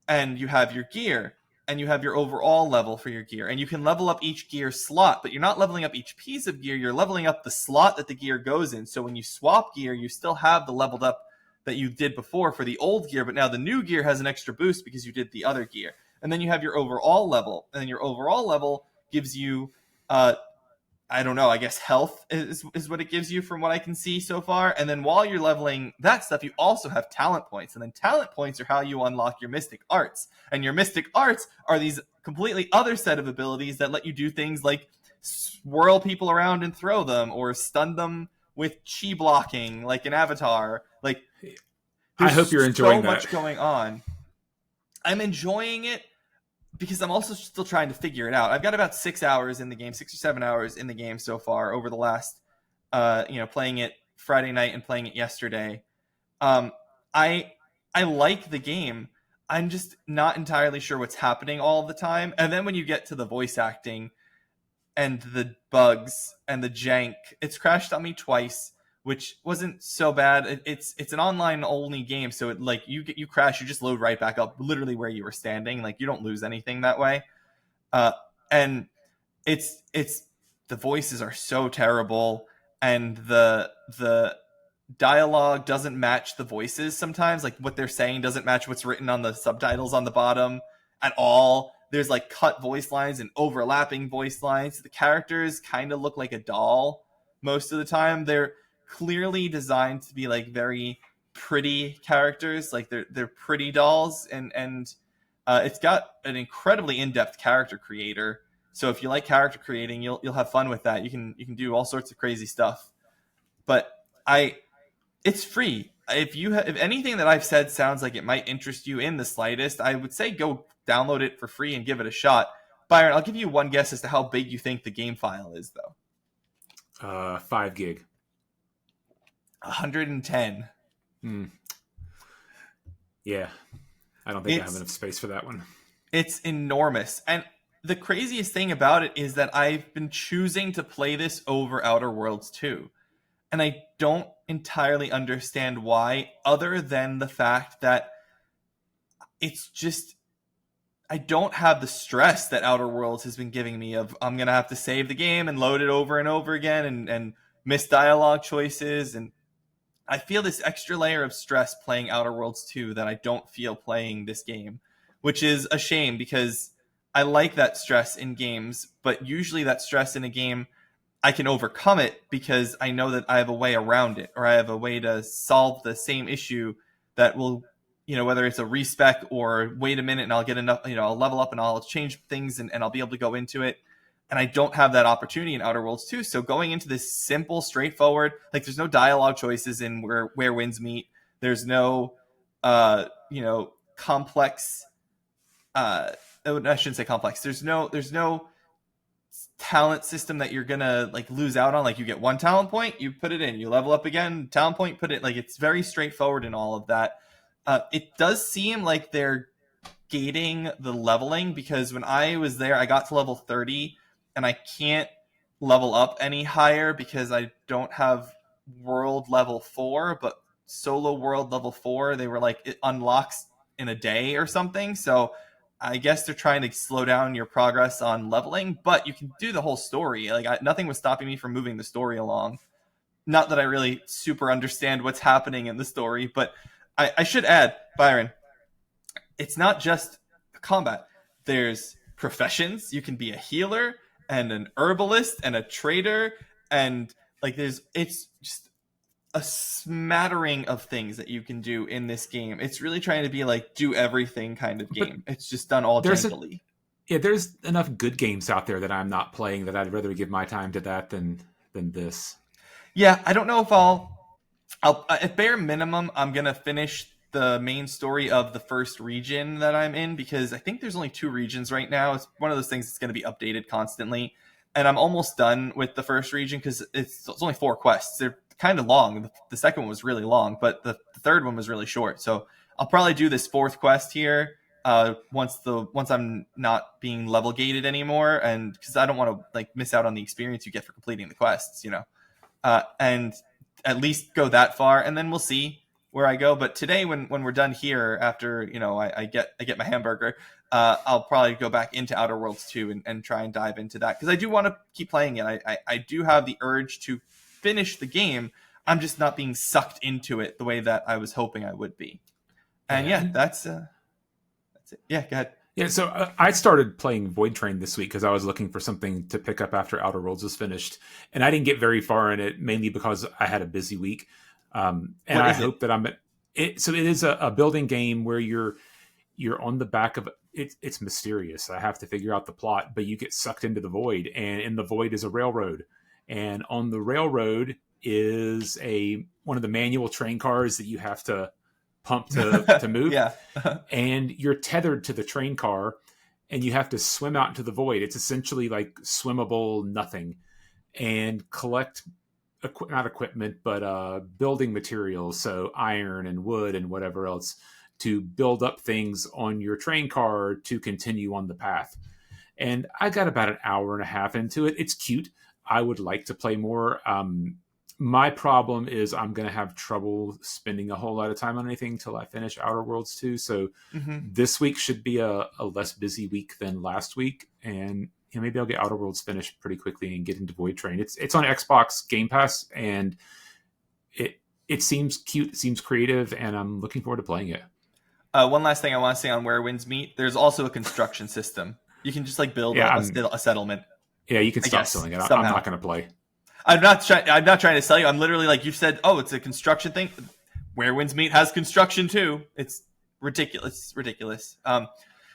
and you have your gear, and you have your overall level for your gear, and you can level up each gear slot, but you're not leveling up each piece of gear. You're leveling up the slot that the gear goes in. So when you swap gear, you still have the leveled up that you did before for the old gear, but now the new gear has an extra boost because you did the other gear. And then you have your overall level, and then your overall level gives you uh I don't know, I guess health is what it gives you from what I can see so far. And then while you're leveling that stuff, you also have talent points. And then talent points are how you unlock your mystic arts. And your mystic arts are these completely other set of abilities that let you do things like swirl people around and throw them, or stun them with chi blocking like an avatar. Like, I there's hope you're so enjoying that. much going on. I'm enjoying it because I'm also still trying to figure it out. I've got about 6 hours in the game, 6 or 7 hours in the game so far over the last, playing it Friday night and playing it yesterday. Um, I I like the game. I'm just not entirely sure what's happening all the time. And then when you get to the voice acting and the bugs and the jank, it's crashed on me twice, which wasn't so bad. It's an online only game, so it, like, you crash, you just load right back up, literally where you were standing. Like, you don't lose anything that way. Uh, and it's the voices are so terrible, and the dialogue doesn't match the voices sometimes. Like, what they're saying doesn't match what's written on the subtitles on the bottom at all. There's like cut voice lines and overlapping voice lines. The characters kind of look like a doll most of the time. They're clearly designed to be like very pretty characters, like they're pretty dolls. And it's got an incredibly in-depth character creator. So if you like character creating, you'll have fun with that. You can do all sorts of crazy stuff. But I it's free. If anything that I've said sounds like it might interest you in the slightest, I would say go download it for free and give it a shot. Byron, I'll give you one guess as to how big you think the game file is, though. 5 gig. 110. Hmm. Yeah, I don't think I have enough space for that one. It's enormous. And the craziest thing about it is that I've been choosing to play this over Outer Worlds 2. And I don't entirely understand why, other than the fact that it's just, I don't have the stress that Outer Worlds has been giving me of I'm going to have to save the game and load it over and over again, and miss dialogue choices. And I feel this extra layer of stress playing Outer Worlds 2 that I don't feel playing this game, which is a shame because I like that stress in games, but usually that stress in a game, I can overcome it because I know that I have a way around it, or I have a way to solve the same issue that will, whether it's a respec or wait a minute and I'll get enough, I'll level up and I'll change things, and I'll be able to go into it. And I don't have that opportunity in Outer Worlds 2. So going into this simple, straightforward, like, there's no dialogue choices in where winds meet. There's no, complex. I shouldn't say complex. There's no talent system that you're gonna like lose out on. Like, you get one talent point, you put it in, you level up again, talent point, put it. Like, it's very straightforward in all of that. It does seem like they're gating the leveling, because when I was there, I got to level 30 and I can't level up any higher because I don't have world level 4, but solo world level 4, they were like, it unlocks in a day or something. So I guess they're trying to slow down your progress on leveling, but you can do the whole story. Like nothing was stopping me from moving the story along. Not that I really super understand what's happening in the story, but I should add, Byron, it's not just combat. There's professions. You can be a healer and an herbalist and a trader, and like it's just a smattering of things that you can do in this game. It's really trying to be like do everything kind of game. It's just done all jangly. There's enough good games out there that I'm not playing that I'd rather give my time to that than this. Yeah, I don't know if I'll at bare minimum I'm gonna finish the main story of the first region that I'm in, because I think there's only 2 regions right now. It's one of those things that's going to be updated constantly, and I'm almost done with the first region because it's only 4 quests. They're kind of long. The second one was really long, but the third one was really short. So I'll probably do this 4th quest here once I'm not being level gated anymore, and because I don't want to like miss out on the experience you get for completing the quests, and at least go that far, and then we'll see where I go. But today, when we're done here, after I get my hamburger, I'll probably go back into Outer Worlds 2 and try and dive into that, because I do want to keep playing it. I do have the urge to finish the game. I'm just not being sucked into it the way that I was hoping I would be. And that's it. Yeah, go ahead. Yeah, so I started playing Void Train this week because I was looking for something to pick up after Outer Worlds was finished, and I didn't get very far in it, mainly because I had a busy week. And I hope that I'm it. So it is a building game where you're on the back of it. It's mysterious. I have to figure out the plot, but you get sucked into the void, and in the void is a railroad, and on the railroad is one of the manual train cars that you have to pump to move. Yeah. And you're tethered to the train car, and you have to swim out into the void. It's essentially like swimmable nothing, and collect not equipment, but building materials, so iron and wood and whatever else, to build up things on your train car to continue on the path. And I got about an hour and a half into it. It's cute. I would like to play more. My problem is I'm going to have trouble spending a whole lot of time on anything until I finish Outer Worlds 2. So this week should be a less busy week than last week. And maybe I'll get Outer Worlds finished pretty quickly and get into Void Train. It's on Xbox Game Pass, and it seems cute, it seems creative, and I'm looking forward to playing it. One last thing I want to say on Where Winds Meet. There's also a construction system. You can just like build a settlement. Yeah, you can stop selling it. Somehow. I'm not going to play. I'm not trying to sell you. I'm literally like, you said, oh, it's a construction thing. Where Winds Meet has construction too. It's ridiculous.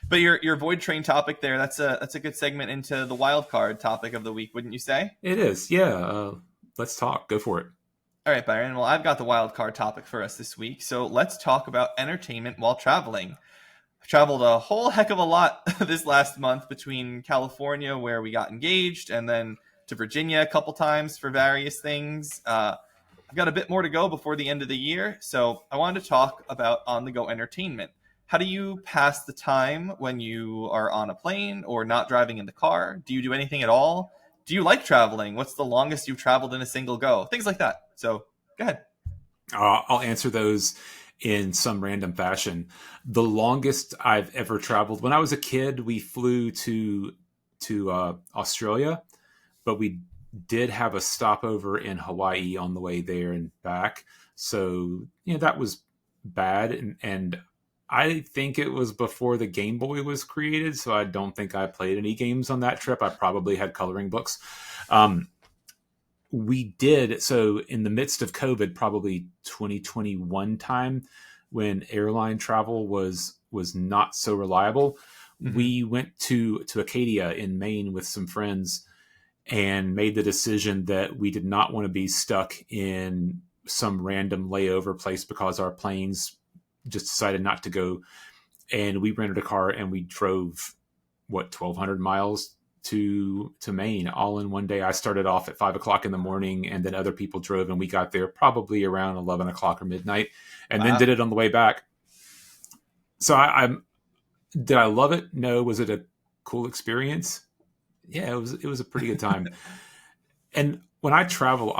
But your Void Train topic there, that's a good segment into the wild card topic of the week, wouldn't you say? It is, yeah. Let's talk. Go for it. All right, Byron. Well, I've got the wild card topic for us this week, so let's talk about entertainment while traveling. I've traveled a whole heck of a lot this last month, between California, where we got engaged, and then to Virginia a couple times for various things. I've got a bit more to go before the end of the year, so I wanted to talk about on-the-go entertainment. How do you pass the time when you are on a plane or not driving in the car? Do you do anything at all? Do you like traveling? What's the longest you've traveled in a single go? Things like that. So go ahead. I'll answer those in some random fashion. The longest I've ever traveled, when I was a kid, we flew to Australia, but we did have a stopover in Hawaii on the way there and back. So, that was bad. And I think it was before the Game Boy was created, so I don't think I played any games on that trip. I probably had coloring books. We did, so in the midst of COVID, probably 2021 time, when airline travel was not so reliable, we went to Acadia in Maine with some friends and made the decision that we did not want to be stuck in some random layover place because our planes just decided not to go. And we rented a car and we drove 1,200 miles to Maine all in one day. I started off at 5:00 in the morning, and then other people drove, and we got there probably around 11 o'clock or midnight, and then did it on the way back. So did I love it? No. Was it a cool experience? Yeah, it was a pretty good time. And when I travel,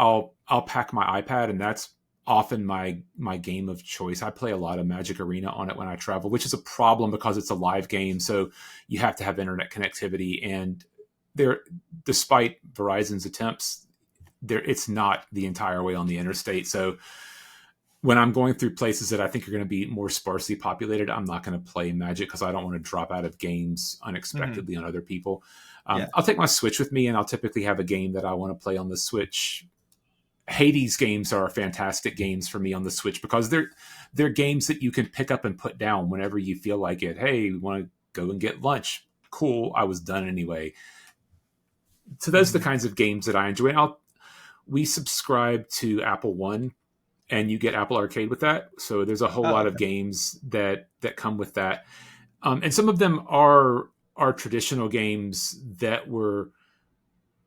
I'll pack my iPad, and that's often my game of choice. I play a lot of Magic Arena on it when I travel, which is a problem because it's a live game, so you have to have internet connectivity. And there, despite Verizon's attempts, it's not the entire way on the interstate. So when I'm going through places that I think are going to be more sparsely populated, I'm not going to play Magic because I don't want to drop out of games unexpectedly on other people. I'll take my Switch with me, and I'll typically have a game that I want to play on the Switch. Hades games are fantastic games for me on the Switch because they're games that you can pick up and put down whenever you feel like it. Hey, we want to go and get lunch. Cool. I was done anyway. So those are the kinds of games that I enjoy. We subscribe to Apple One, and you get Apple Arcade with that. So there's a whole lot of games that come with that. And some of them are traditional games that were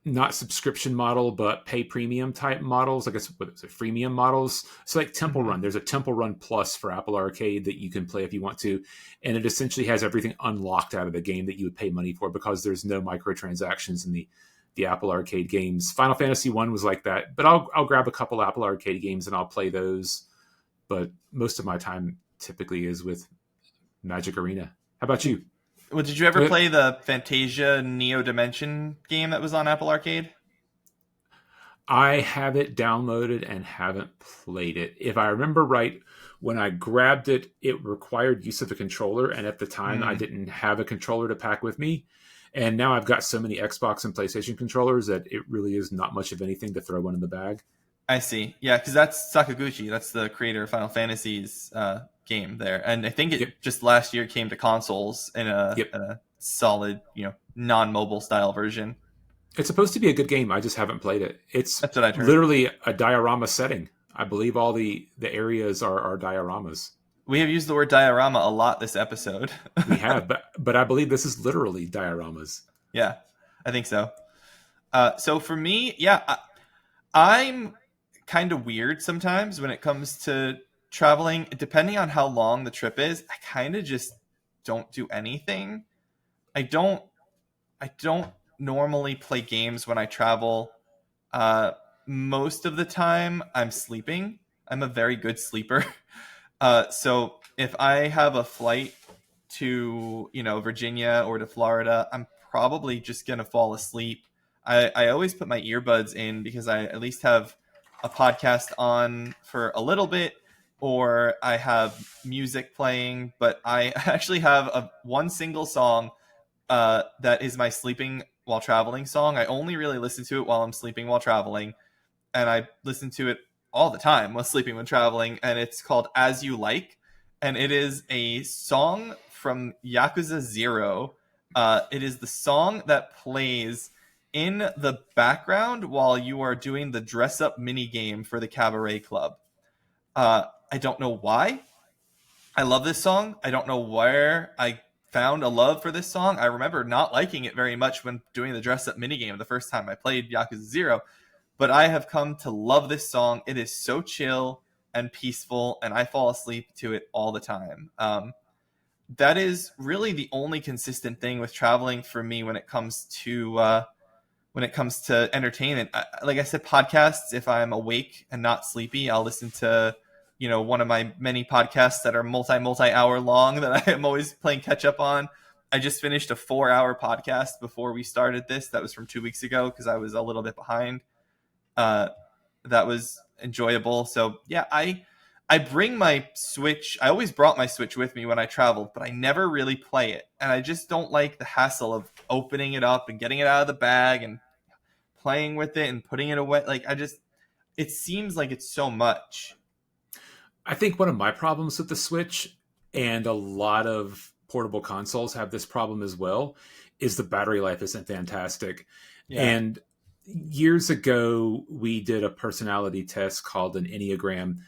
not subscription model, but pay premium type models. I guess what is it, freemium models. So like Temple Run, there's a Temple Run Plus for Apple Arcade that you can play if you want to. And it essentially has everything unlocked out of the game that you would pay money for because there's no microtransactions in the Apple Arcade games. Final Fantasy 1 was like that, but I'll grab a couple Apple Arcade games and I'll play those. But most of my time typically is with Magic Arena. How about you? Well, did you ever play the Fantasia Neo Dimension game that was on Apple Arcade? I have it downloaded and haven't played it. If I remember right, when I grabbed it, it required use of a controller. And at the time, I didn't have a controller to pack with me. And now I've got so many Xbox and PlayStation controllers that it really is not much of anything to throw one in the bag. I see. Yeah, because that's Sakaguchi. That's the creator of Final Fantasy's game there. And I think it just last year came to consoles in a solid, non-mobile style version. It's supposed to be a good game. I just haven't played it. That's what I've heard. Literally a diorama setting. I believe all the areas are dioramas. We have used the word diorama a lot this episode. We have, but I believe this is literally dioramas. Yeah, I think so. So for me, I'm kind of weird sometimes when it comes to traveling. Depending on how long the trip is, I kind of just don't do anything. I don't normally play games when I travel. Most of the time I'm sleeping. I'm a very good sleeper. So if I have a flight to, Virginia or to Florida, I'm probably just going to fall asleep. I always put my earbuds in because I at least have a podcast on for a little bit, or I have music playing, but I actually have one single song that is my sleeping while traveling song. I only really listen to it while I'm sleeping while traveling, and I listen to it all the time while sleeping when traveling, and it's called As You Like, and it is a song from Yakuza 0. It is the song that plays in the background while you are doing the dress-up mini game for the Cabaret Club. I don't know why. I love this song. I don't know where I found a love for this song. I remember not liking it very much when doing the dress-up mini game the first time I played Yakuza 0, but I have come to love this song. It is so chill and peaceful, and I fall asleep to it all the time. That is really the only consistent thing with traveling for me when it comes to entertainment. Like I said, podcasts. If I'm awake and not sleepy, I'll listen to one of my many podcasts that are multi-hour long that I am always playing catch up on. I just finished a 4-hour podcast before we started this. That was from 2 weeks ago because I was a little bit behind. That was enjoyable. So yeah, I bring my Switch. I always brought my Switch with me when I traveled, but I never really play it. And I just don't like the hassle of opening it up and getting it out of the bag and playing with it and putting it away. It seems like it's so much. I think one of my problems with the Switch, and a lot of portable consoles have this problem as well, is the battery life isn't fantastic. Yeah. And years ago, we did a personality test called an Enneagram,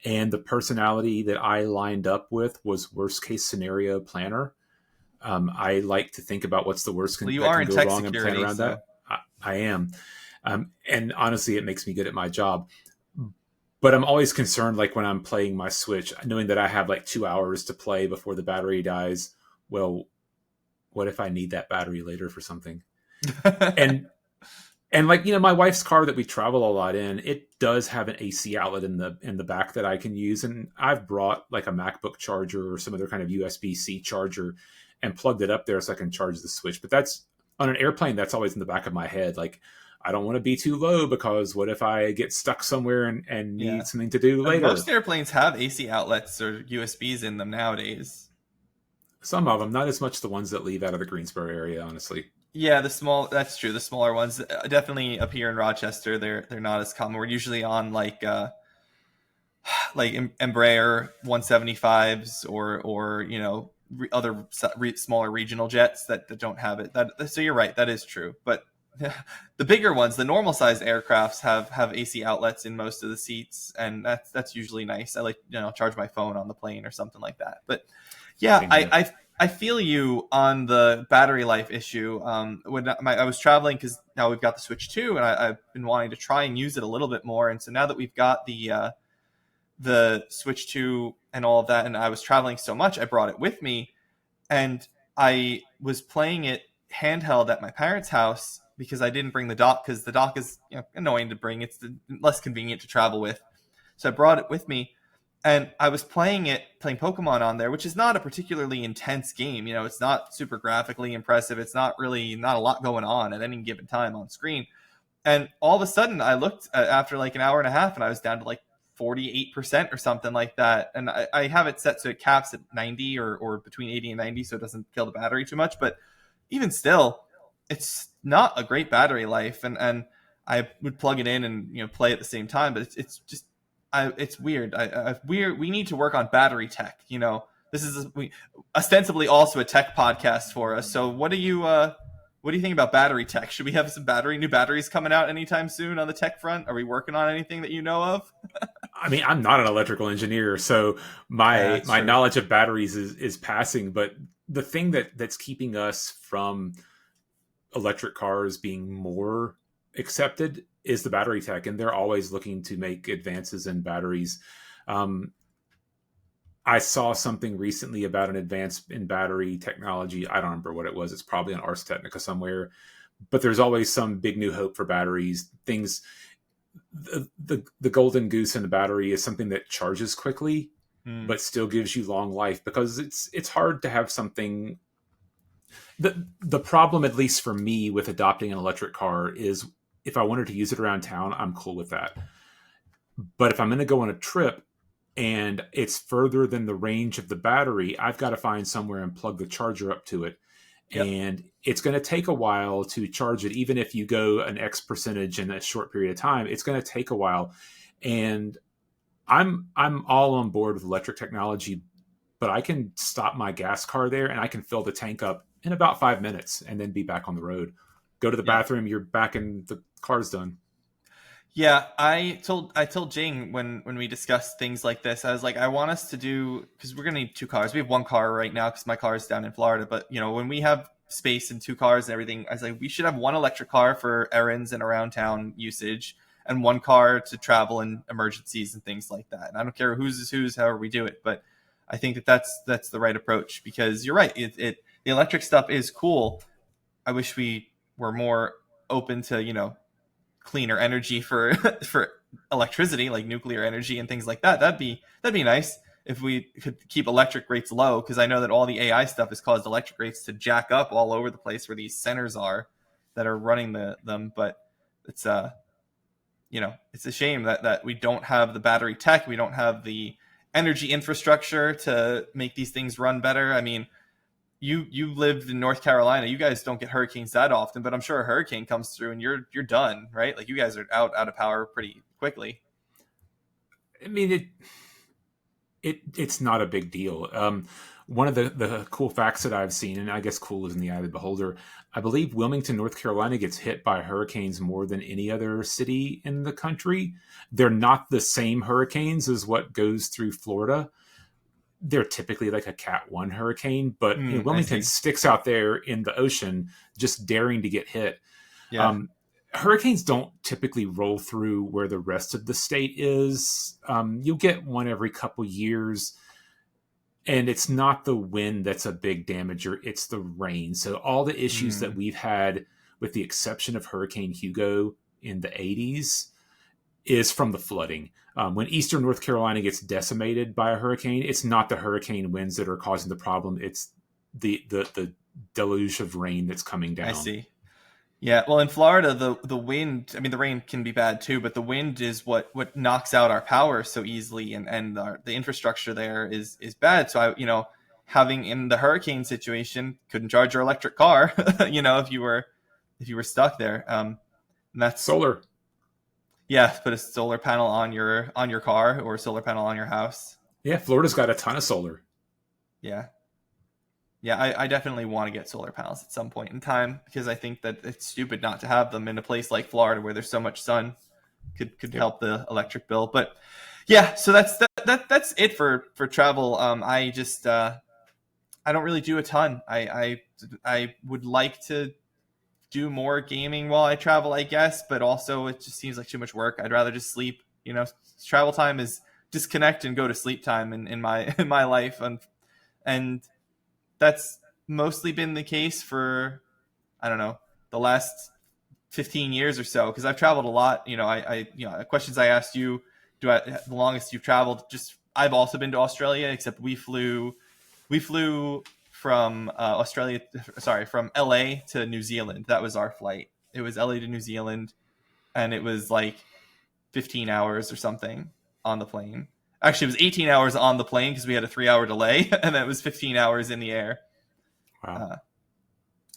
and the personality that I lined up with was worst case scenario planner. I like to think about what's the worst that can go wrong and plan around that. I am. And honestly, it makes me good at my job. But I'm always concerned, like when I'm playing my Switch, knowing that I have like 2 hours to play before the battery dies. Well, what if I need that battery later for something? And like, my wife's car that we travel a lot in, it does have an AC outlet in the back that I can use. And I've brought like a MacBook charger or some other kind of USB-C charger and plugged it up there so I can charge the Switch. But that's on an airplane, that's always in the back of my head. Like, I don't want to be too low because what if I get stuck somewhere and need something to do later? Most airplanes have AC outlets or USBs in them nowadays. Some of them, not as much the ones that leave out of the Greensboro area, honestly. Yeah, that's true. The smaller ones definitely up here in Rochester, they're not as common. We're usually on like Embraer 175s or other smaller regional jets that don't have it. So you're right, that is true. But the bigger ones, the normal sized aircrafts have AC outlets in most of the seats, and that's usually nice. I like charge my phone on the plane or something like that. But yeah, I feel you on the battery life issue. When I was traveling, because now we've got the Switch 2, and I've been wanting to try and use it a little bit more. And so now that we've got the Switch 2 and all of that, and I was traveling so much, I brought it with me, and I was playing it handheld at my parents' house because I didn't bring the dock, because the dock is annoying to bring. It's less convenient to travel with. So I brought it with me, and I was playing Pokemon on there, which is not a particularly intense game. It's not super graphically impressive. It's not a lot going on at any given time on screen. And all of a sudden I looked after like an hour and a half, and I was down to like 48% or something like that. And I have it set so it caps at 90 or between 80 and 90, so it doesn't kill the battery too much. But even still, it's not a great battery life. And I would plug it in and play at the same time, but it's just it's weird. We need to work on battery tech. This is ostensibly also a tech podcast for us. So what do you think about battery tech? Should we have some new batteries coming out anytime soon on the tech front? Are we working on anything that you know of? I mean, I'm not an electrical engineer, so my knowledge of batteries is passing. But the thing that's keeping us from electric cars being more accepted is the battery tech, and they're always looking to make advances in batteries. I saw something recently about an advance in battery technology. I don't remember what it was. It's probably on Ars Technica somewhere, but there's always some big new hope for batteries. The golden goose in the battery is something that charges quickly, but still gives you long life, because it's hard to have something. The problem, at least for me, with adopting an electric car is, if I wanted to use it around town, I'm cool with that. But if I'm going to go on a trip and it's further than the range of the battery, I've got to find somewhere and plug the charger up to it. Yep. And it's going to take a while to charge it. Even if you go an X percentage in a short period of time, it's going to take a while. And I'm all on board with electric technology, but I can stop my gas car there and I can fill the tank up in about 5 minutes and then be back on the road. Go to the bathroom, you're back and the car's done. Yeah, I told Jing when we discussed things like this, I was like, I want us to do, because we're going to need 2 cars. We have 1 car right now because my car is down in Florida. But, when we have space and 2 cars and everything, I was like, we should have 1 electric car for errands and around town usage, and 1 car to travel in emergencies and things like that. And I don't care whose is whose, however we do it. But I think that's the right approach, because you're right. The electric stuff is cool. I wish we were more open to, cleaner energy for electricity, like nuclear energy and things like that. That'd be nice if we could keep electric rates low, because I know that all the AI stuff has caused electric rates to jack up all over the place where these centers are that are running them. But it's it's a shame that we don't have the battery tech, we don't have the energy infrastructure to make these things run better. I mean, you lived in North Carolina. You guys don't get hurricanes that often, but I'm sure a hurricane comes through and you're done, right? Like, you guys are out of power pretty quickly. I mean, it's not a big deal. One of the cool facts that I've seen, and I guess cool is in the eye of the beholder, I believe Wilmington, North Carolina gets hit by hurricanes more than any other city in the country. They're not the same hurricanes as what goes through Florida. They're typically like a Cat 1 hurricane, but Wilmington sticks out there in the ocean, just daring to get hit. Yeah. Hurricanes don't typically roll through where the rest of the state is. You'll get one every couple years, and it's not the wind that's a big damager, it's the rain. So all the issues that we've had with the exception of Hurricane Hugo in the 80s, is from the flooding. When eastern North Carolina gets decimated by a hurricane, it's not the hurricane winds that are causing the problem. It's the deluge of rain that's coming down. I see. Yeah, well, in Florida, the wind, I mean, the rain can be bad too, but the wind is what knocks out our power so easily, and the infrastructure there is bad. So having in the hurricane situation, couldn't charge your electric car, if you were stuck there. And that's solar. Yeah, put a solar panel on your car or a solar panel on your house. Yeah, Florida's got a ton of solar. Yeah. Yeah, I definitely want to get solar panels at some point in time, because I think that it's stupid not to have them in a place like Florida where there's so much sun. Could help the electric bill. But yeah, so that's it for travel. I just I don't really do a ton. I would like to do more gaming while I travel, I guess, but also it just seems like too much work. I'd rather just sleep. Travel time is disconnect and go to sleep time in my life, and that's mostly been the case for, I don't know, the last 15 years or so, because I've traveled a lot. Questions I asked you, the longest you've traveled, just I've also been to Australia, except we flew from from LA to New Zealand. That was our flight. It was LA to New Zealand, and it was like 15 hours or something on the plane. Actually, it was 18 hours on the plane because we had a 3-hour delay, and then it was 15 hours in the air. Wow.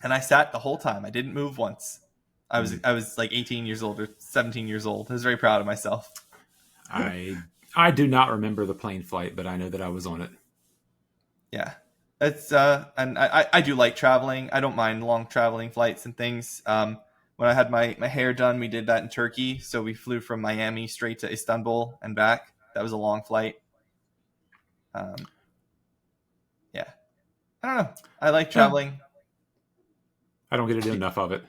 And I sat the whole time. I didn't move once. I was like 18 years old or 17 years old. I was very proud of myself. I do not remember the plane flight, but I know that I was on it. Yeah. It's and I do like traveling. I don't mind long traveling flights and things. When I had my hair done, we did that in Turkey. So we flew from Miami straight to Istanbul and back. That was a long flight. Yeah. I don't know. I like traveling. I don't get to do enough of it.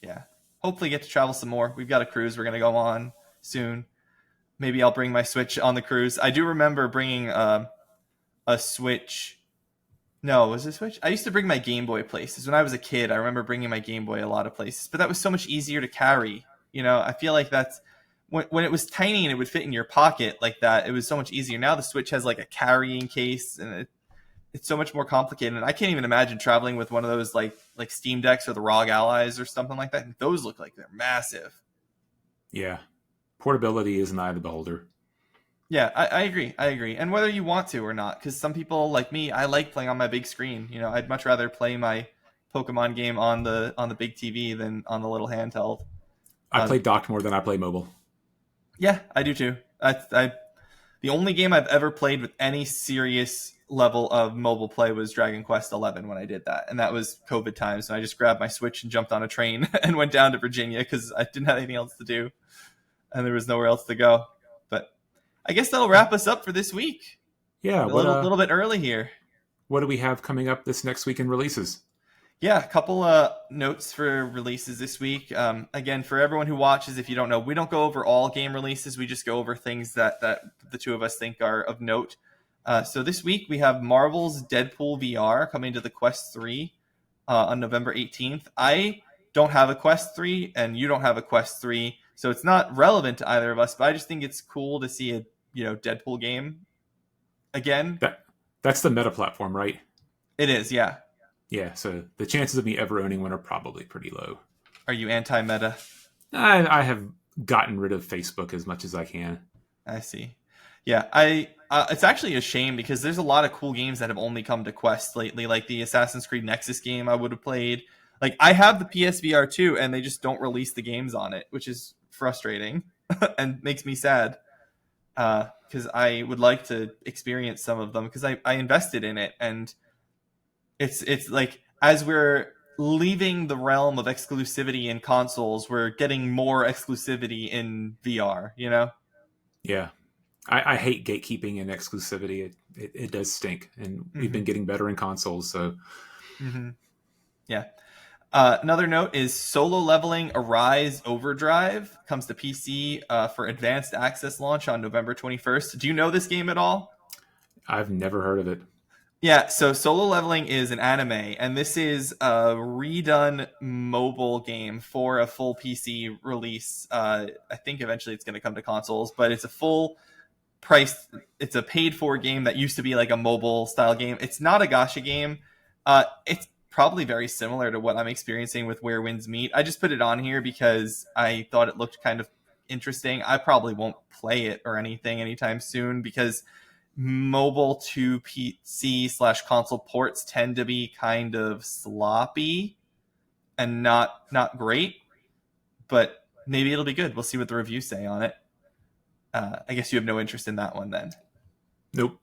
Yeah. Hopefully get to travel some more. We've got a cruise we're going to go on soon. Maybe I'll bring my Switch on the cruise. I do remember bringing a Switch. No, was it a Switch? I used to bring my Game Boy places. When I was a kid, I remember bringing my Game Boy a lot of places. But that was so much easier to carry. I feel like that's... When it was tiny and it would fit in your pocket like that, it was so much easier. Now the Switch has like a carrying case, and it's so much more complicated. And I can't even imagine traveling with one of those like Steam Decks or the ROG Allies or something like that. Those look like they're massive. Yeah. Portability is an eye of the beholder. Yeah, I agree. And whether you want to or not, because some people like me, I like playing on my big screen. I'd much rather play my Pokemon game on the big TV than on the little handheld. I play docked more than I play mobile. Yeah, I do too. The only game I've ever played with any serious level of mobile play was Dragon Quest XI when I did that. And that was COVID times. And I just grabbed my Switch and jumped on a train and went down to Virginia because I didn't have anything else to do. And there was nowhere else to go. But I guess that'll wrap us up for this week. Yeah. A little bit early here. What do we have coming up this next week in releases? Yeah, a couple notes for releases this week. Again, for everyone who watches, if you don't know, we don't go over all game releases. We just go over things that the two of us think are of note. So this week we have Marvel's Deadpool VR coming to the Quest 3 on November 18th. I don't have a Quest 3, and you don't have a Quest 3, so it's not relevant to either of us, but I just think it's cool to see a Deadpool game again. That's the meta platform, right? It is, yeah. Yeah, so the chances of me ever owning one are probably pretty low. Are you anti-meta? I have gotten rid of Facebook as much as I can. I see. Yeah, it's actually a shame because there's a lot of cool games that have only come to Quest lately, like the Assassin's Creed Nexus game I would have played. Like, I have the PSVR 2, and they just don't release the games on it, which is frustrating and makes me sad because I would like to experience some of them because I invested in it, and it's like as we're leaving the realm of exclusivity in consoles, we're getting more exclusivity in VR, Yeah. I hate gatekeeping and exclusivity. It does stink, and we've been getting better in consoles, so... Yeah. Another note is Solo Leveling Arise Overdrive comes to PC for advanced access launch on November 21st. Do you know this game at all? I've never heard of it. Yeah, so Solo Leveling is an anime, and this is a redone mobile game for a full PC release. I think eventually it's going to come to consoles, but it's a full price. It's a paid for game that used to be like a mobile style game. It's not a gacha game. It's probably very similar to what I'm experiencing with Where Winds Meet. I just put it on here because I thought it looked kind of interesting. I probably won't play it or anything anytime soon because mobile to PC/console ports tend to be kind of sloppy and not great, but maybe it'll be good. We'll see what the reviews say on it. I guess you have no interest in that one then. Nope.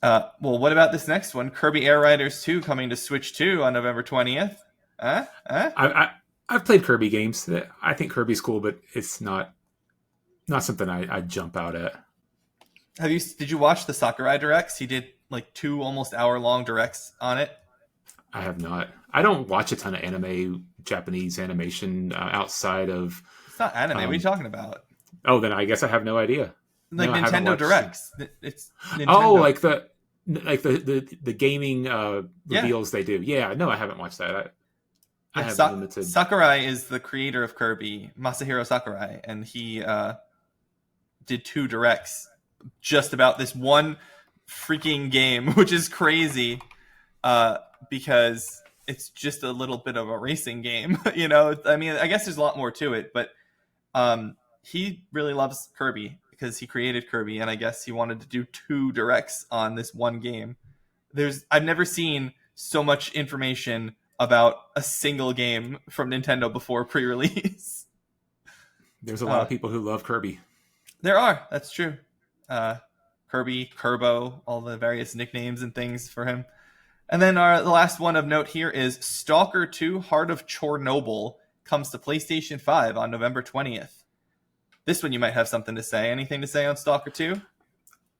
Well, what about this next one? Kirby Air Riders 2 coming to Switch 2 on November 20th. I've played Kirby games. I think Kirby's cool, but it's not something I'd jump out at. Did you watch the Sakurai directs? He did like 2 almost hour-long directs on it. I have not. I don't watch a ton of anime, Japanese animation outside of. It's not anime. What are you talking about? Oh, then I guess I have no idea. Like no, Nintendo Directs. It's Nintendo. Oh, like the gaming reveals they do. Yeah, no, I haven't watched that. I have limited. Sakurai is the creator of Kirby, Masahiro Sakurai, and he did 2 directs just about this one freaking game, which is crazy because it's just a little bit of a racing game. You know, I mean, I guess there's a lot more to it, but he really loves Kirby because he created Kirby, and I guess he wanted to do 2 directs on this one game. I've never seen so much information about a single game from Nintendo before pre-release. There's a lot of people who love Kirby. There are. That's true. Kirby, Kerbo, all the various nicknames and things for him. And then the last one of note here is Stalker 2 Heart of Chernobyl comes to PlayStation 5 on November 20th. This one you might have something to say. Anything to say on Stalker 2?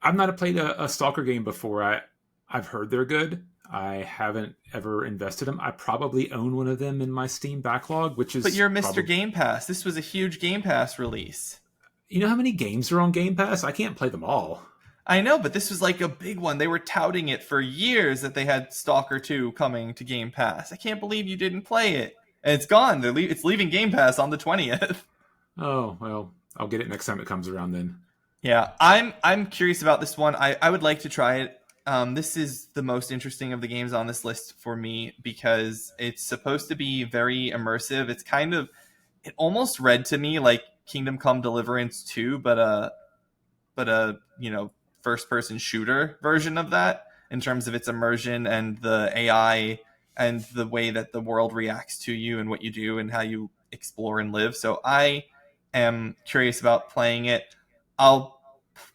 I've not played a Stalker game before. I've heard they're good. I haven't ever invested them. I probably own one of them in my Steam backlog, which is. But you're Mr. Game Pass. This was a huge Game Pass release. You know how many games are on Game Pass? I can't play them all. I know, but this was like a big one. They were touting it for years that they had Stalker 2 coming to Game Pass. I can't believe you didn't play it. And it's gone. It's leaving Game Pass on the 20th. Oh, well, I'll get it next time it comes around then. Yeah, I'm curious about this one. I would like to try it. This is the most interesting of the games on this list for me because it's supposed to be very immersive. It almost read to me like Kingdom Come Deliverance 2, but a first person shooter version of that in terms of its immersion and the AI and the way that the world reacts to you and what you do and how you explore and live. So I am curious about playing it. I'll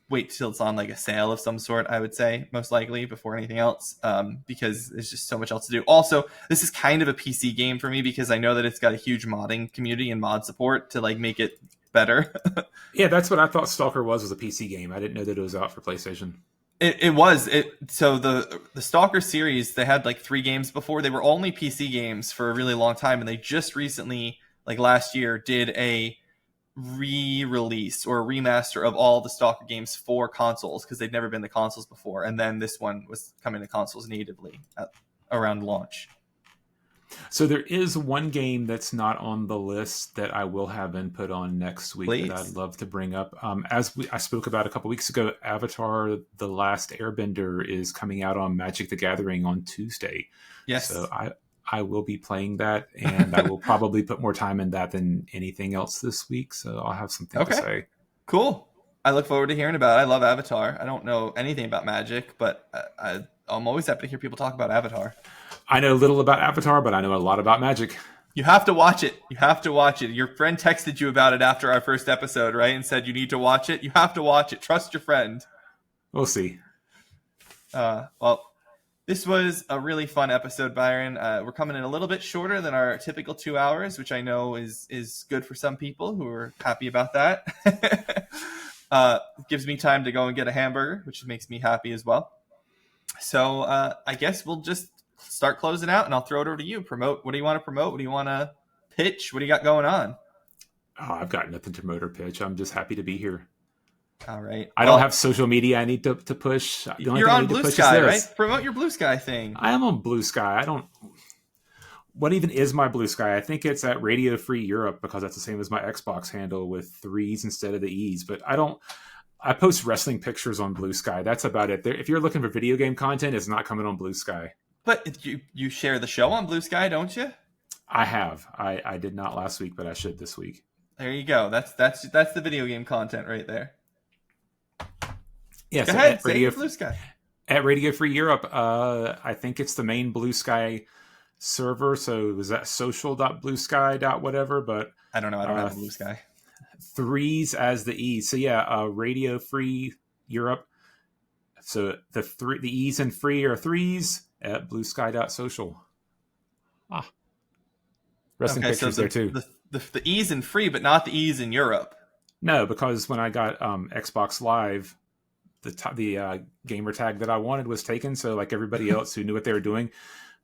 wait till it's on like a sale of some sort, I would say, most likely, before anything else, because there's just so much else to do. Also, this is kind of a PC game for me because I know that it's got a huge modding community and mod support to like make it better. Yeah, that's what I thought Stalker was a PC game. I didn't know that it was out for PlayStation. It was. So the Stalker series, they had like 3 games before. They were only PC games for a really long time, and they just recently, like last year, did a re-release or a remaster of all the Stalker games for consoles because they'd never been to consoles before, and then this one was coming to consoles natively around launch. So there is one game that's not on the list that I will have input on next week. Please. That I'd love to bring up. I spoke about a couple weeks ago, Avatar: The Last Airbender is coming out on Magic the Gathering on Tuesday. Yes. So I will be playing that, and I will probably put more time in that than anything else this week. So I'll have something to say. Cool. I look forward to hearing about it. I love Avatar. I don't know anything about Magic, but I'm always happy to hear people talk about Avatar. I know little about Avatar, but I know a lot about Magic. You have to watch it. You have to watch it. Your friend texted you about it after our first episode, right? And said you need to watch it. You have to watch it. Trust your friend. We'll see. Well, this was a really fun episode, Byron. We're coming in a little bit shorter than our typical 2 hours, which I know is good for some people who are happy about that. It gives me time to go and get a hamburger, which makes me happy as well. So I guess we'll just start closing out, and I'll throw it over to you. Promote. What do you want to promote? What do you want to pitch? What do you got going on? Oh, I've got nothing to promote or pitch. I'm just happy to be here. All right. I don't have social media I need to push. The only You're thing I on need to Blue push Sky, is right? this. Promote your Blue Sky thing. I am on Blue Sky. I don't. What even is my Blue Sky? I think it's at Radio Free Europe because that's the same as my Xbox handle with 3s instead of the E's. But I don't. I post wrestling pictures on Blue Sky. That's about it. If you're looking for video game content, it's not coming on Blue Sky. But you share the show on Blue Sky, don't you? I have. I did not last week, but I should this week. There you go. That's the video game content right there. Yes, Go ahead, say your Blue Sky. At Radio Free Europe, I think it's the main Blue Sky server. So was that social.bluesky.whatever? But I don't know. I don't have a Blue Sky. 3s as the E's. So yeah, Radio Free Europe. So the E's and free are 3s at bluesky.social. Wrestling pictures there too. The E's in free, but not the E's in Europe. No, because when I got Xbox Live, the gamer tag that I wanted was taken. So like everybody else who knew what they were doing,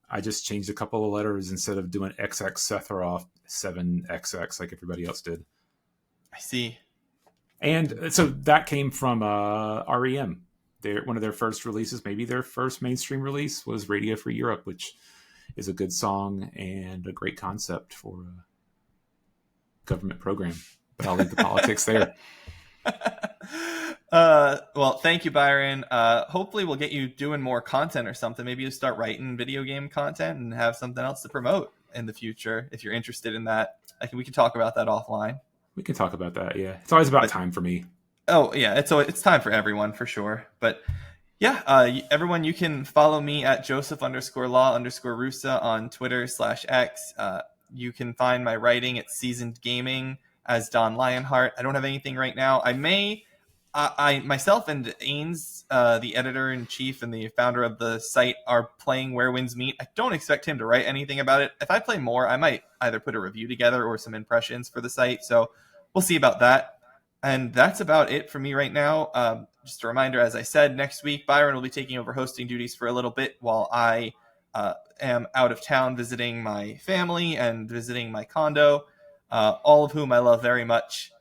I just changed a couple of letters instead of doing XX Sephiroth 7XX like everybody else did. I see. And so that came from REM. One of their first releases, maybe their first mainstream release, was Radio Free Europe, which is a good song and a great concept for a government program. But I'll leave the politics there. Well, thank you, Byron. Hopefully we'll get you doing more content or something. Maybe you start writing video game content and have something else to promote in the future if you're interested in that. We can talk about that offline. We can talk about that, yeah. It's always about time for me. Oh, yeah, it's time for everyone, for sure. But yeah, everyone, you can follow me at Joseph_Law_Russa on Twitter /X. You can find my writing at Seasoned Gaming as Don Lionheart. I don't have anything right now. I myself and Ains, the editor-in-chief and the founder of the site, are playing Where Winds Meet. I don't expect him to write anything about it. If I play more, I might either put a review together or some impressions for the site. So we'll see about that. And that's about it for me right now. Just a reminder, as I said, next week, Byron will be taking over hosting duties for a little bit while I am out of town visiting my family and visiting my condo, all of whom I love very much.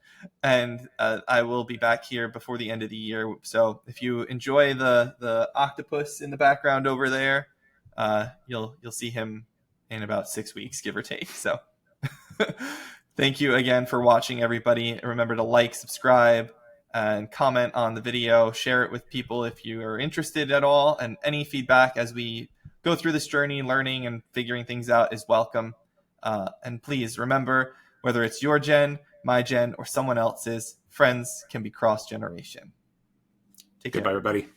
And I will be back here before the end of the year. So if you enjoy the octopus in the background over there, you'll see him in about 6 weeks, give or take. So thank you again for watching, everybody. Remember to like, subscribe, and comment on the video. Share it with people if you are interested at all. And any feedback as we go through this journey, learning and figuring things out, is welcome. And please remember, whether it's your gen, my gen, or someone else's, friends can be cross-generation. Take care. Goodbye, everybody.